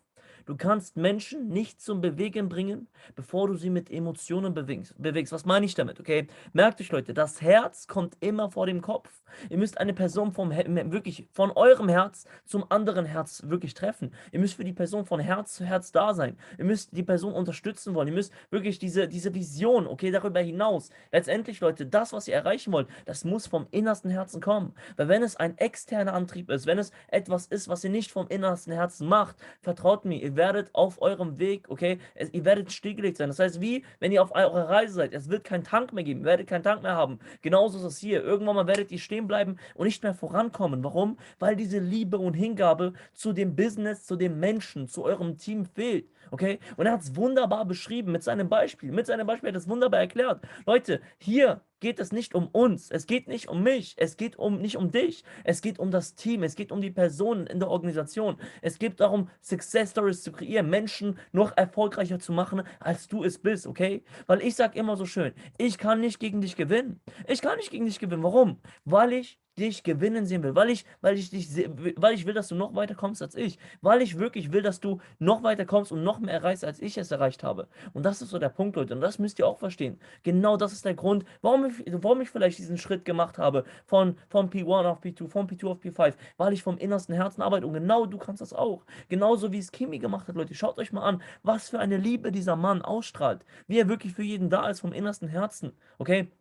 Du kannst Menschen nicht zum Bewegen bringen, bevor du sie mit Emotionen bewegst. Was meine ich damit, okay? Merkt euch, Leute, das Herz kommt immer vor dem Kopf. Ihr müsst eine Person wirklich von eurem Herz zum anderen Herz wirklich treffen. Ihr müsst für die Person von Herz zu Herz da sein. Ihr müsst die Person unterstützen wollen. Ihr müsst wirklich diese Vision, okay, darüber hinaus. Letztendlich, Leute, das, was ihr erreichen wollt, das muss vom innersten Herzen kommen. Weil wenn es ein externer Antrieb ist, wenn es etwas ist, was ihr nicht vom innersten Herzen macht, vertraut mir, ihr werdet auf eurem Weg, okay, ihr werdet stillgelegt sein. Das heißt, wie wenn ihr auf eurer Reise seid, es wird keinen Tank mehr geben, ihr werdet keinen Tank mehr haben. Genauso ist es hier. Irgendwann mal werdet ihr stehen bleiben und nicht mehr vorankommen. Warum? Weil diese Liebe und Hingabe zu dem Business, zu dem Menschen, zu eurem Team fehlt. Okay? Und er hat es wunderbar beschrieben mit seinem Beispiel. Mit seinem Beispiel hat er es wunderbar erklärt. Leute, hier geht es nicht um uns, es geht nicht um mich, es geht nicht um dich, es geht um das Team, es geht um die Personen in der Organisation, es geht darum, Success Stories zu kreieren, Menschen noch erfolgreicher zu machen, als du es bist, okay? Weil ich sage immer so schön, ich kann nicht gegen dich gewinnen. Ich kann nicht gegen dich gewinnen. Warum? Weil ich dich gewinnen sehen will, weil ich will, dass du noch weiter kommst als ich, weil ich wirklich will, dass du noch weiter kommst und noch mehr erreichst, als ich es erreicht habe. Und das ist so der Punkt, Leute, und das müsst ihr auch verstehen. Genau das ist der Grund, warum ich vielleicht diesen Schritt gemacht habe, von P1 auf P2, von P2 auf P5, weil ich vom innersten Herzen arbeite, und genau du kannst das auch. Genauso wie es Kimmy gemacht hat, Leute. Schaut euch mal an, was für eine Liebe dieser Mann ausstrahlt, wie er wirklich für jeden da ist, vom innersten Herzen, okay?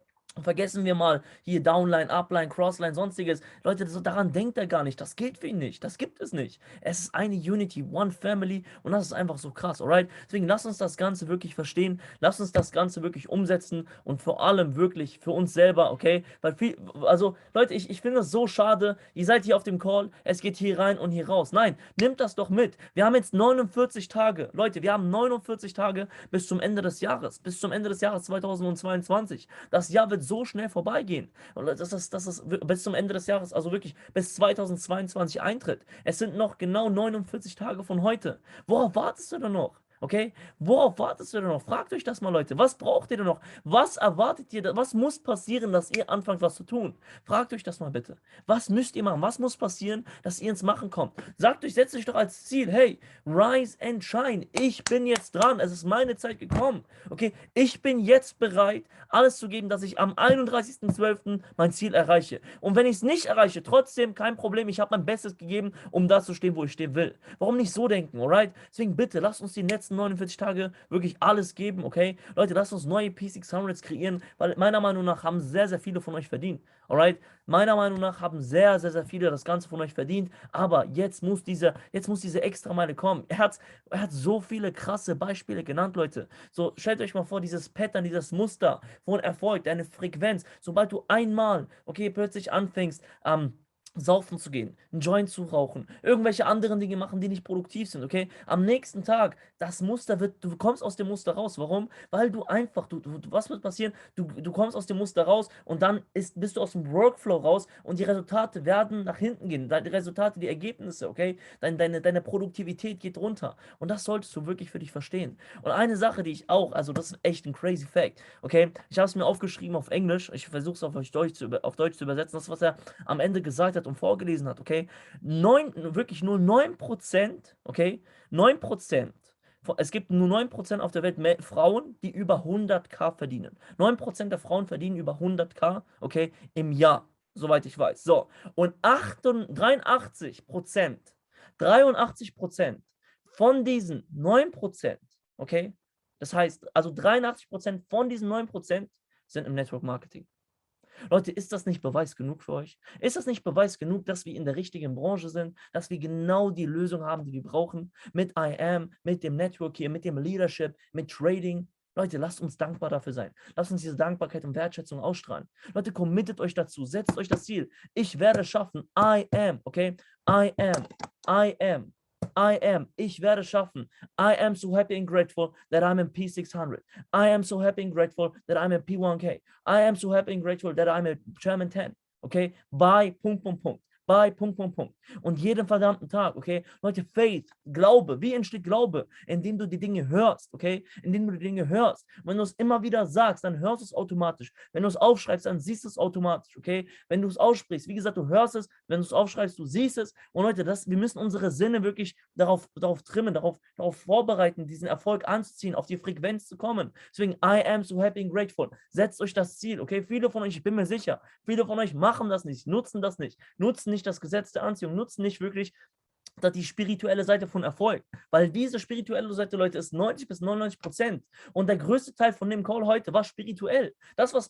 Vergessen wir mal hier Downline, Upline, Crossline, sonstiges. Leute, so daran denkt er gar nicht. Das geht für ihn nicht. Das gibt es nicht. Es ist eine Unity, One Family, und das ist einfach so krass, alright? Deswegen lasst uns das Ganze wirklich verstehen. Lasst uns das Ganze wirklich umsetzen, und vor allem wirklich für uns selber, okay? Weil also Leute, ich finde es so schade. Ihr seid hier auf dem Call, es geht hier rein und hier raus. Nein, nehmt das doch mit. Wir haben jetzt 49 Tage. Leute, wir haben 49 Tage bis zum Ende des Jahres. Bis zum Ende des Jahres 2022. Das Jahr wird so schnell vorbeigehen. Und das ist bis zum Ende des Jahres, also wirklich bis 2022 eintritt. Es sind noch genau 49 Tage von heute. Worauf wartest du denn noch? Okay? Worauf wartest du denn noch? Fragt euch das mal, Leute. Was braucht ihr denn noch? Was erwartet ihr? Was muss passieren, dass ihr anfangt, was zu tun? Fragt euch das mal bitte. Was müsst ihr machen? Was muss passieren, dass ihr ins Machen kommt? Setzt euch doch als Ziel, hey, rise and shine. Ich bin jetzt dran. Es ist meine Zeit gekommen. Okay? Ich bin jetzt bereit, alles zu geben, dass ich am 31.12. mein Ziel erreiche. Und wenn ich es nicht erreiche, trotzdem kein Problem. Ich habe mein Bestes gegeben, um da zu stehen, wo ich stehen will. Warum nicht so denken, alright? Deswegen bitte, lasst uns die letzten 49 Tage wirklich alles geben, okay? Leute, lasst uns neue P600s kreieren, weil meiner Meinung nach haben sehr, sehr viele von euch verdient, alright? Meiner Meinung nach haben sehr, sehr, sehr viele das Ganze von euch verdient, aber jetzt muss diese Extrameile kommen. Er hat so viele krasse Beispiele genannt, Leute. So, stellt euch mal vor, dieses Pattern, dieses Muster von Erfolg, deine Frequenz, sobald du einmal, okay, plötzlich anfängst, saufen zu gehen, einen Joint zu rauchen, irgendwelche anderen Dinge machen, die nicht produktiv sind, okay? Am nächsten Tag, du kommst aus dem Muster raus. Warum? Weil du einfach, was wird passieren? Du kommst aus dem Muster raus, und dann bist du aus dem Workflow raus, und die Resultate werden nach hinten gehen. Die Resultate, die Ergebnisse, okay? Deine Produktivität geht runter. Und das solltest du wirklich für dich verstehen. Und eine Sache, die ich auch, also das ist echt ein crazy Fact, okay? Ich habe es mir aufgeschrieben auf Englisch, ich versuche es auf Deutsch zu übersetzen, das, was er am Ende gesagt hat und vorgelesen hat, okay? Wirklich nur 9%, okay? 9%. Es gibt nur 9% auf der Welt Frauen, die über 100.000 verdienen. 9% der Frauen verdienen über 100.000, okay, im Jahr, soweit ich weiß. So, und 83% von diesen 9%, okay, das heißt, also 83% von diesen 9% sind im Network Marketing. Leute, ist das nicht Beweis genug für euch? Ist das nicht Beweis genug, dass wir in der richtigen Branche sind, dass wir genau die Lösung haben, die wir brauchen? Mit IAM, mit dem Network hier, mit dem Leadership, mit Trading. Leute, lasst uns dankbar dafür sein. Lasst uns diese Dankbarkeit und Wertschätzung ausstrahlen. Leute, committet euch dazu. Setzt euch das Ziel. Ich werde schaffen. I am, okay? I am. Ich werde schaffen. I am so happy and grateful that I'm in P600. I am so happy and grateful that I'm in P1k. I am so happy and grateful that I'm a German 10. Okay? Bei Punkt. Bei Punkt. Und jeden verdammten Tag, okay? Leute, Faith, Glaube. Wie entsteht Glaube? Indem du die Dinge hörst, okay? Indem du die Dinge hörst. Wenn du es immer wieder sagst, dann hörst du es automatisch. Wenn du es aufschreibst, dann siehst du es automatisch, okay? Wenn du es aussprichst, wie gesagt, du hörst es. Wenn du es aufschreibst, du siehst es. Und Leute, wir müssen unsere Sinne wirklich darauf trimmen, darauf vorbereiten, diesen Erfolg anzuziehen, auf die Frequenz zu kommen. Deswegen, I am so happy and grateful. Setzt euch das Ziel, okay? Viele von euch, ich bin mir sicher, viele von euch machen das nicht, nutzen das nicht, nutzen nicht das Gesetz der Anziehung, nutzen nicht wirklich die spirituelle Seite von Erfolg. Weil diese spirituelle Seite, Leute, ist 90 bis 99%. Und der größte Teil von dem Call heute war spirituell. Das, was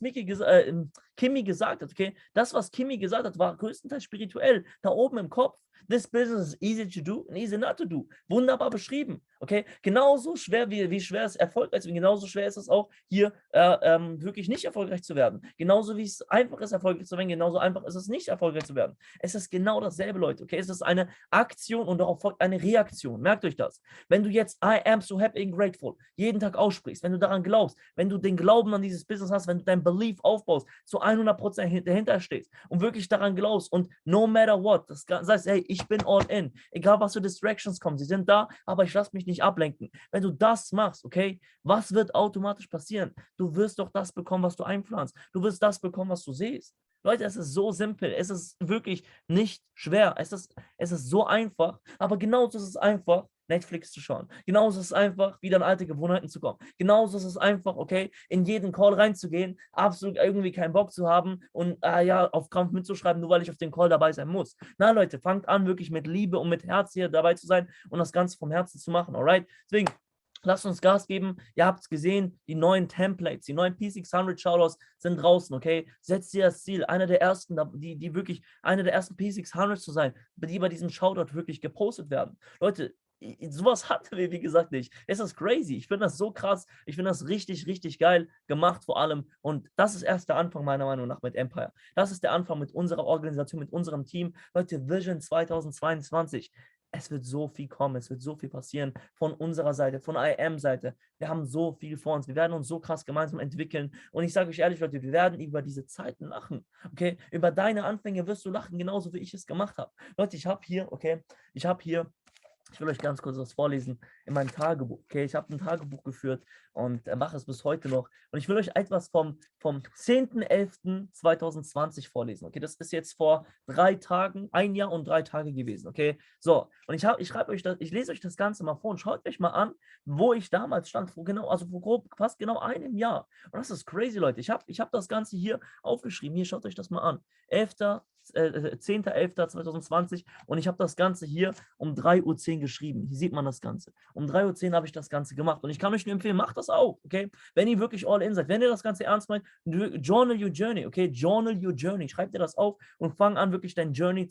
Kimmy gesagt hat, okay? Das, was Kimmy gesagt hat, war größtenteils spirituell. Da oben im Kopf. This business is easy to do and easy not to do. Wunderbar beschrieben, okay? Genauso schwer, wie schwer es erfolgreich ist, genauso schwer ist es auch, hier wirklich nicht erfolgreich zu werden. Genauso wie es einfach ist, erfolgreich zu werden, genauso einfach ist es nicht, erfolgreich zu werden. Es ist genau dasselbe, Leute, okay? Es ist eine Aktion und darauf folgt eine Reaktion. Merkt euch das. Wenn du jetzt I am so happy and grateful jeden Tag aussprichst, wenn du daran glaubst, wenn du den Glauben an dieses Business hast, wenn du dein Belief aufbaust, zu 100% dahinter stehst und wirklich daran glaubst und no matter what, das heißt, hey, ich bin all in, egal was für Distractions kommen, sie sind da, aber ich lasse mich nicht ablenken. Wenn du das machst, okay, was wird automatisch passieren? Du wirst doch das bekommen, was du einpflanzt. Du wirst das bekommen, was du siehst. Leute, es ist so simpel, es ist wirklich nicht schwer, es ist so einfach, aber genauso ist es einfach, Netflix zu schauen. Genauso ist es einfach, wieder in alte Gewohnheiten zu kommen. Genauso ist es einfach, okay, in jeden Call reinzugehen, absolut irgendwie keinen Bock zu haben und ja, auf Krampf mitzuschreiben, nur weil ich auf den Call dabei sein muss. Na Leute, fangt an, wirklich mit Liebe und mit Herz hier dabei zu sein und das Ganze vom Herzen zu machen, alright? Deswegen, lasst uns Gas geben. Ihr habt es gesehen, die neuen Templates, die neuen P600 Shoutouts sind draußen, okay? Setzt ihr das Ziel, einer der ersten, die wirklich eine der ersten P600 zu sein, die bei diesem Shoutout wirklich gepostet werden. Leute, sowas hatten wir, wie gesagt, nicht. Es ist crazy. Ich finde das so krass. Ich finde das richtig, richtig geil gemacht vor allem. Und das ist erst der Anfang meiner Meinung nach mit Empire. Das ist der Anfang mit unserer Organisation, mit unserem Team. Leute, Vision 2022. Es wird so viel kommen, es wird so viel passieren von unserer Seite, von IM-Seite. Wir haben so viel vor uns, wir werden uns so krass gemeinsam entwickeln. Und ich sage euch ehrlich, Leute, wir werden über diese Zeiten lachen, okay? Über deine Anfänge wirst du lachen, genauso wie ich es gemacht habe. Leute, ich habe hier, okay, ich will euch ganz kurz was vorlesen in meinem Tagebuch. Okay, ich habe ein Tagebuch geführt und mache es bis heute noch. Und ich will euch etwas vom 10.11.2020 vorlesen. Okay, das ist jetzt vor 3 Tagen, 1 Jahr und 3 Tage gewesen. Okay, so. Und ich lese euch das Ganze mal vor und schaut euch mal an, wo ich damals stand, vor fast genau einem Jahr. Und das ist crazy, Leute. Ich hab das Ganze hier aufgeschrieben. Hier, schaut euch das mal an. 10.11.2020 und ich habe das Ganze hier um 3:10 Uhr geschrieben. Hier sieht man das Ganze. Um 3:10 Uhr habe ich das Ganze gemacht und ich kann euch nur empfehlen, macht das auch, okay? Wenn ihr wirklich all in seid, wenn ihr das Ganze ernst meint, journal your journey, okay? Journal your journey. Schreibt dir das auf und fang an, wirklich dein Journey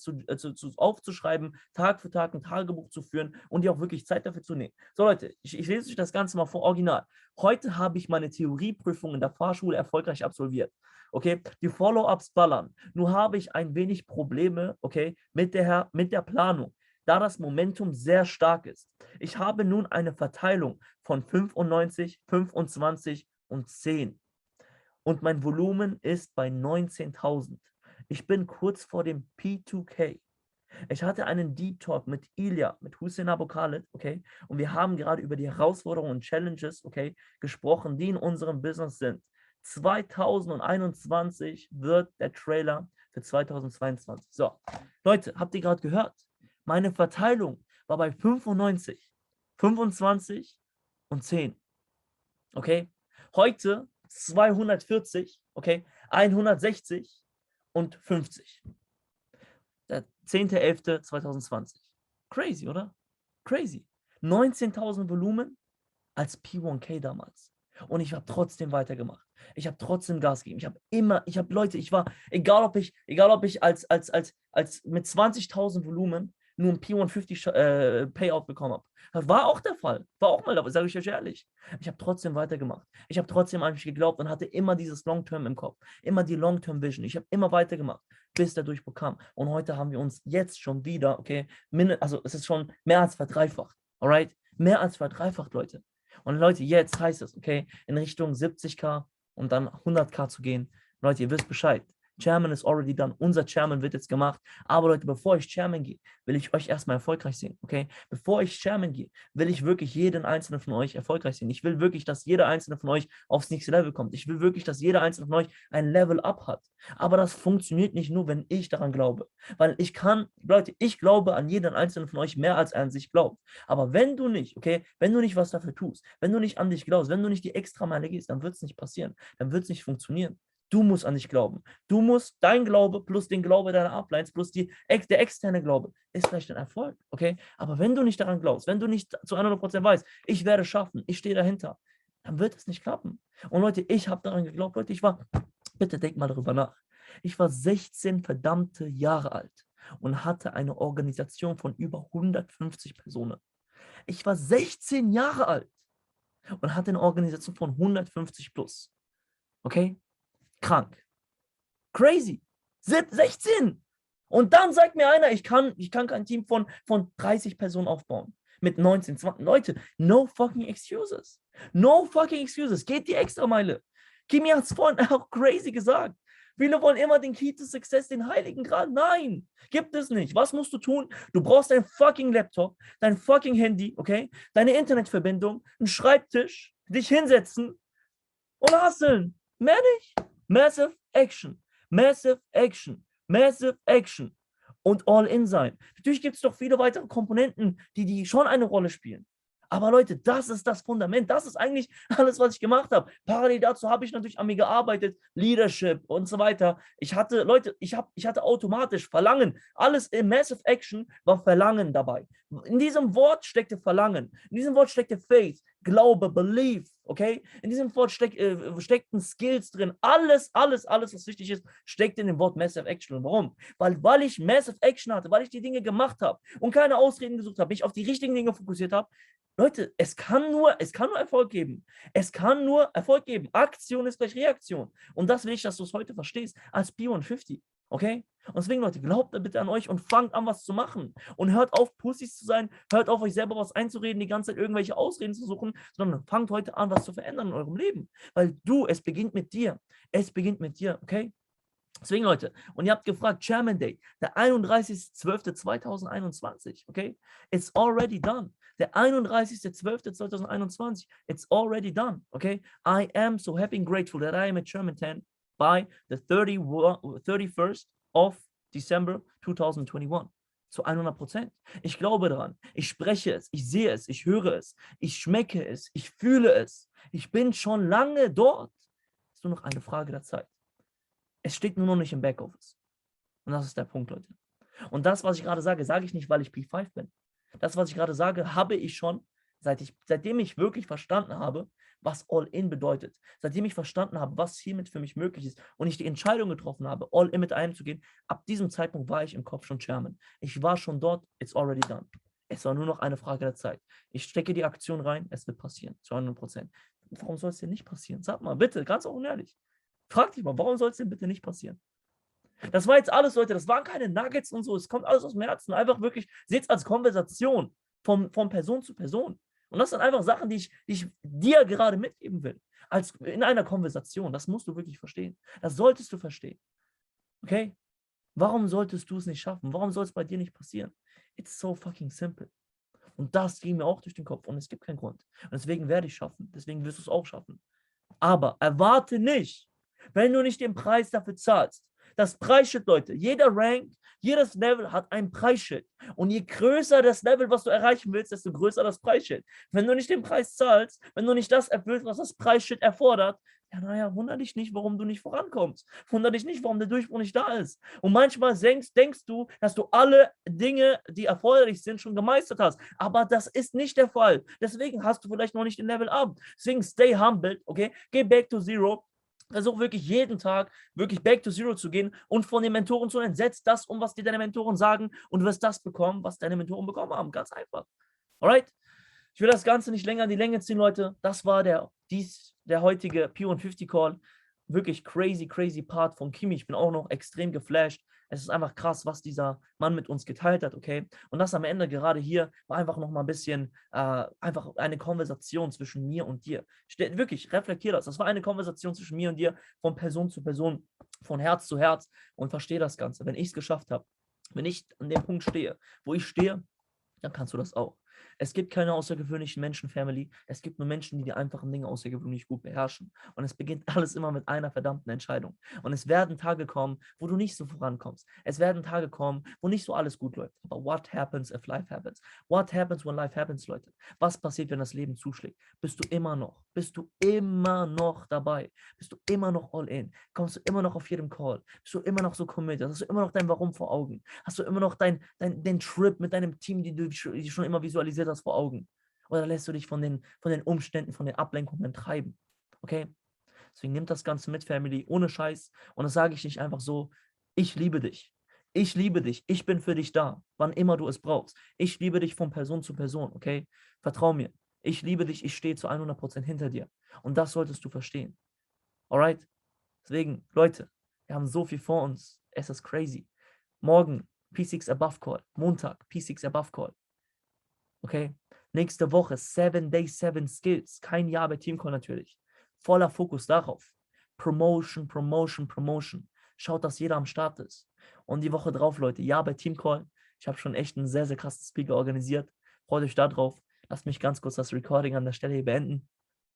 aufzuschreiben, Tag für Tag ein Tagebuch zu führen und dir auch wirklich Zeit dafür zu nehmen. So Leute, ich lese euch das Ganze mal vor, original. Heute habe ich meine Theorieprüfung in der Fahrschule erfolgreich absolviert. Okay, die Follow-ups ballern. Nur habe ich ein wenig Probleme, okay, mit der Planung, da das Momentum sehr stark ist. Ich habe nun eine Verteilung von 95, 25 und 10. Und mein Volumen ist bei 19.000. Ich bin kurz vor dem P2k. Ich hatte einen Deep Talk mit Ilya, mit Hussein, okay, und wir haben gerade über die Herausforderungen und Challenges, okay, gesprochen, die in unserem Business sind. 2021 wird der Trailer für 2022. So, Leute, habt ihr gerade gehört? Meine Verteilung war bei 95, 25 und 10. Okay? Heute 240, okay? 160 und 50. Der 10.11.2020. Crazy, oder? Crazy. 19.000 Volumen als P1k damals. Und ich habe trotzdem weitergemacht. Ich habe trotzdem Gas gegeben. Leute, egal ob ich als mit 20.000 Volumen nur ein P150 Payout bekommen habe. Das war auch der Fall. War auch mal dabei, sage ich euch ehrlich. Ich habe trotzdem weitergemacht. Ich habe trotzdem an mich geglaubt und hatte immer dieses Long-Term im Kopf. Immer die Long-Term-Vision. Ich habe immer weitergemacht, bis der Durchbruch kam. Und heute haben wir uns jetzt schon wieder, okay, also es ist schon mehr als verdreifacht. Alright? Mehr als verdreifacht, Leute. Und Leute, jetzt heißt es, okay, in Richtung 70.000 und dann 100.000 zu gehen. Leute, ihr wisst Bescheid. Chairman ist already done. Unser Chairman wird jetzt gemacht. Aber Leute, bevor ich Chairman gehe, will ich euch erstmal erfolgreich sehen, okay? Bevor ich Chairman gehe, will ich wirklich jeden einzelnen von euch erfolgreich sehen. Ich will wirklich, dass jeder einzelne von euch aufs nächste Level kommt. Ich will wirklich, dass jeder einzelne von euch ein Level up hat. Aber das funktioniert nicht nur, wenn ich daran glaube. Weil ich glaube an jeden einzelnen von euch mehr, als er an sich glaubt. Aber wenn du nicht, okay, wenn du nicht was dafür tust, wenn du nicht an dich glaubst, wenn du nicht die Extrameile gehst, dann wird es nicht passieren. Dann wird es nicht funktionieren. Du musst an dich glauben. Du musst, dein Glaube plus den Glaube deiner Uplines plus der externe Glaube ist vielleicht ein Erfolg, okay? Aber wenn du nicht daran glaubst, wenn du nicht zu 100% weißt, ich werde schaffen, ich stehe dahinter, dann wird es nicht klappen. Und Leute, ich habe daran geglaubt, Leute, bitte denkt mal darüber nach. Ich war 16 verdammte Jahre alt und hatte eine Organisation von über 150 Personen. Ich war 16 Jahre alt und hatte eine Organisation von 150 plus. Okay? Krank. Crazy. 16. Und dann sagt mir einer, ich kann kein Team von 30 Personen aufbauen. Mit 19, 20. Leute, no fucking excuses. No fucking excuses. Geht die Extrameile. Kimmy hat es vorhin auch crazy gesagt. Viele wollen immer den Key to Success, den heiligen Gral. Nein, gibt es nicht. Was musst du tun? Du brauchst dein fucking Laptop, dein fucking Handy, okay? Deine Internetverbindung, einen Schreibtisch, dich hinsetzen und hustlen. Mehr nicht. Massive Action. Massive Action. Massive Action. Und All-In sein. Natürlich gibt es doch viele weitere Komponenten, die schon eine Rolle spielen. Aber Leute, das ist das Fundament. Das ist eigentlich alles, was ich gemacht habe. Parallel dazu habe ich natürlich an mir gearbeitet, Leadership und so weiter. Ich hatte, Leute, ich hatte automatisch Verlangen. Alles in Massive Action war Verlangen dabei. In diesem Wort steckte Verlangen. In diesem Wort steckte Faith, Glaube, Belief. Okay? In diesem Wort steckten Skills drin. Alles, was wichtig ist, steckt in dem Wort Massive Action. Und warum? Weil ich Massive Action hatte, weil ich die Dinge gemacht habe und keine Ausreden gesucht habe, mich auf die richtigen Dinge fokussiert habe. Leute, es kann nur Erfolg geben. Es kann nur Erfolg geben. Aktion ist gleich Reaktion. Und das will ich, dass du es heute verstehst, als P150. Okay? Und deswegen, Leute, glaubt bitte an euch und fangt an, was zu machen. Und hört auf, Pussys zu sein, hört auf, euch selber was einzureden, die ganze Zeit irgendwelche Ausreden zu suchen, sondern fangt heute an, was zu verändern in eurem Leben. Weil es beginnt mit dir. Es beginnt mit dir, okay? Deswegen, Leute, und ihr habt gefragt, Chairman Day, der 31.12.2021, okay? It's already done. Der 31.12.2021, it's already done, okay? I am so happy and grateful that I am a Chairman 10 by the 31st of December 2021. Zu 100%. Ich glaube daran. Ich spreche es. Ich sehe es. Ich höre es. Ich schmecke es. Ich fühle es. Ich bin schon lange dort. Es ist nur noch eine Frage der Zeit. Es steht nur noch nicht im Backoffice. Und das ist der Punkt, Leute. Und das, was ich gerade sage, sage ich nicht, weil ich P5 bin. Das, was ich gerade sage, habe ich schon, seitdem ich wirklich verstanden habe, was All-In bedeutet. Seitdem ich verstanden habe, was hiermit für mich möglich ist und ich die Entscheidung getroffen habe, All-In mit einem zu gehen, ab diesem Zeitpunkt war ich im Kopf schon Chairman. Ich war schon dort, it's already done. Es war nur noch eine Frage der Zeit. Ich stecke die Aktion rein, es wird passieren, zu 100%. Warum soll es denn nicht passieren? Sag mal, bitte, ganz offen und ehrlich. Frag dich mal, warum soll es denn bitte nicht passieren? Das war jetzt alles, Leute, das waren keine Nuggets und so, es kommt alles aus dem Herzen. Einfach wirklich, seht es als Konversation von Person zu Person. Und das sind einfach Sachen, die ich dir gerade mitgeben will. In einer Konversation, das musst du wirklich verstehen. Das solltest du verstehen. Okay? Warum solltest du es nicht schaffen? Warum soll es bei dir nicht passieren? It's so fucking simple. Und das ging mir auch durch den Kopf und es gibt keinen Grund. Und deswegen werde ich schaffen. Deswegen wirst du es auch schaffen. Aber erwarte nicht, wenn du nicht den Preis dafür zahlst. Das Preisschild, Leute, jeder Rank, jedes Level hat ein Preisschild. Und je größer das Level, was du erreichen willst, desto größer das Preisschild. Wenn du nicht den Preis zahlst, wenn du nicht das erfüllst, was das Preisschild erfordert, ja, naja, wundere dich nicht, warum du nicht vorankommst. Wundere dich nicht, warum der Durchbruch nicht da ist. Und manchmal denkst du, dass du alle Dinge, die erforderlich sind, schon gemeistert hast. Aber das ist nicht der Fall. Deswegen hast du vielleicht noch nicht den Level up. Deswegen stay humble, okay? Geh back to zero. Versuch wirklich jeden Tag wirklich back to zero zu gehen und von den Mentoren zu lernen. Setz das um, was dir deine Mentoren sagen und du wirst das bekommen, was deine Mentoren bekommen haben. Ganz einfach. Alright? Ich will das Ganze nicht länger in die Länge ziehen, Leute. Das war der heutige P150 Call. Wirklich crazy Part von Kimmy. Ich bin auch noch extrem geflasht. Es ist einfach krass, was dieser Mann mit uns geteilt hat, okay? Und das am Ende gerade hier war einfach noch mal ein bisschen, einfach eine Konversation zwischen mir und dir. Wirklich, reflektier das. Das war eine Konversation zwischen mir und dir, von Person zu Person, von Herz zu Herz und verstehe das Ganze. Wenn ich es geschafft habe, wenn ich an dem Punkt stehe, wo ich stehe, dann kannst du das auch. Es gibt keine außergewöhnlichen Menschen, Family. Es gibt nur Menschen, die die einfachen Dinge außergewöhnlich gut beherrschen. Und es beginnt alles immer mit einer verdammten Entscheidung. Und es werden Tage kommen, wo du nicht so vorankommst. Es werden Tage kommen, wo nicht so alles gut läuft. Aber what happens if life happens? What happens when life happens, Leute? Was passiert, wenn das Leben zuschlägt? Bist du immer noch dabei? Bist du immer noch all in? Kommst du immer noch auf jedem Call? Bist du immer noch so committed? Hast du immer noch dein Warum vor Augen? Hast du immer noch den Trip mit deinem Team, die du schon immer visualisiert hast, vor Augen? Oder lässt du dich von den Umständen, von den Ablenkungen treiben? Okay? Deswegen nimm das Ganze mit, Family, ohne Scheiß. Und das sage ich nicht einfach so. Ich liebe dich. Ich liebe dich. Ich bin für dich da, wann immer du es brauchst. Ich liebe dich von Person zu Person, okay? Vertrau mir. Ich liebe dich. Ich stehe zu 100% hinter dir. Und das solltest du verstehen. Alright? Deswegen, Leute, wir haben so viel vor uns. Es ist crazy. Morgen P6 Above Call. Montag P6 Above Call. Okay? Nächste Woche 7 Days, 7 Skills. Kein Jahr bei Teamcall natürlich. Voller Fokus darauf. Promotion, Promotion, Promotion. Schaut, dass jeder am Start ist. Und die Woche drauf, Leute, ja, bei Teamcall. Ich habe schon echt einen sehr, sehr krassen Speaker organisiert. Freut euch da drauf. Lasst mich ganz kurz das Recording an der Stelle hier beenden.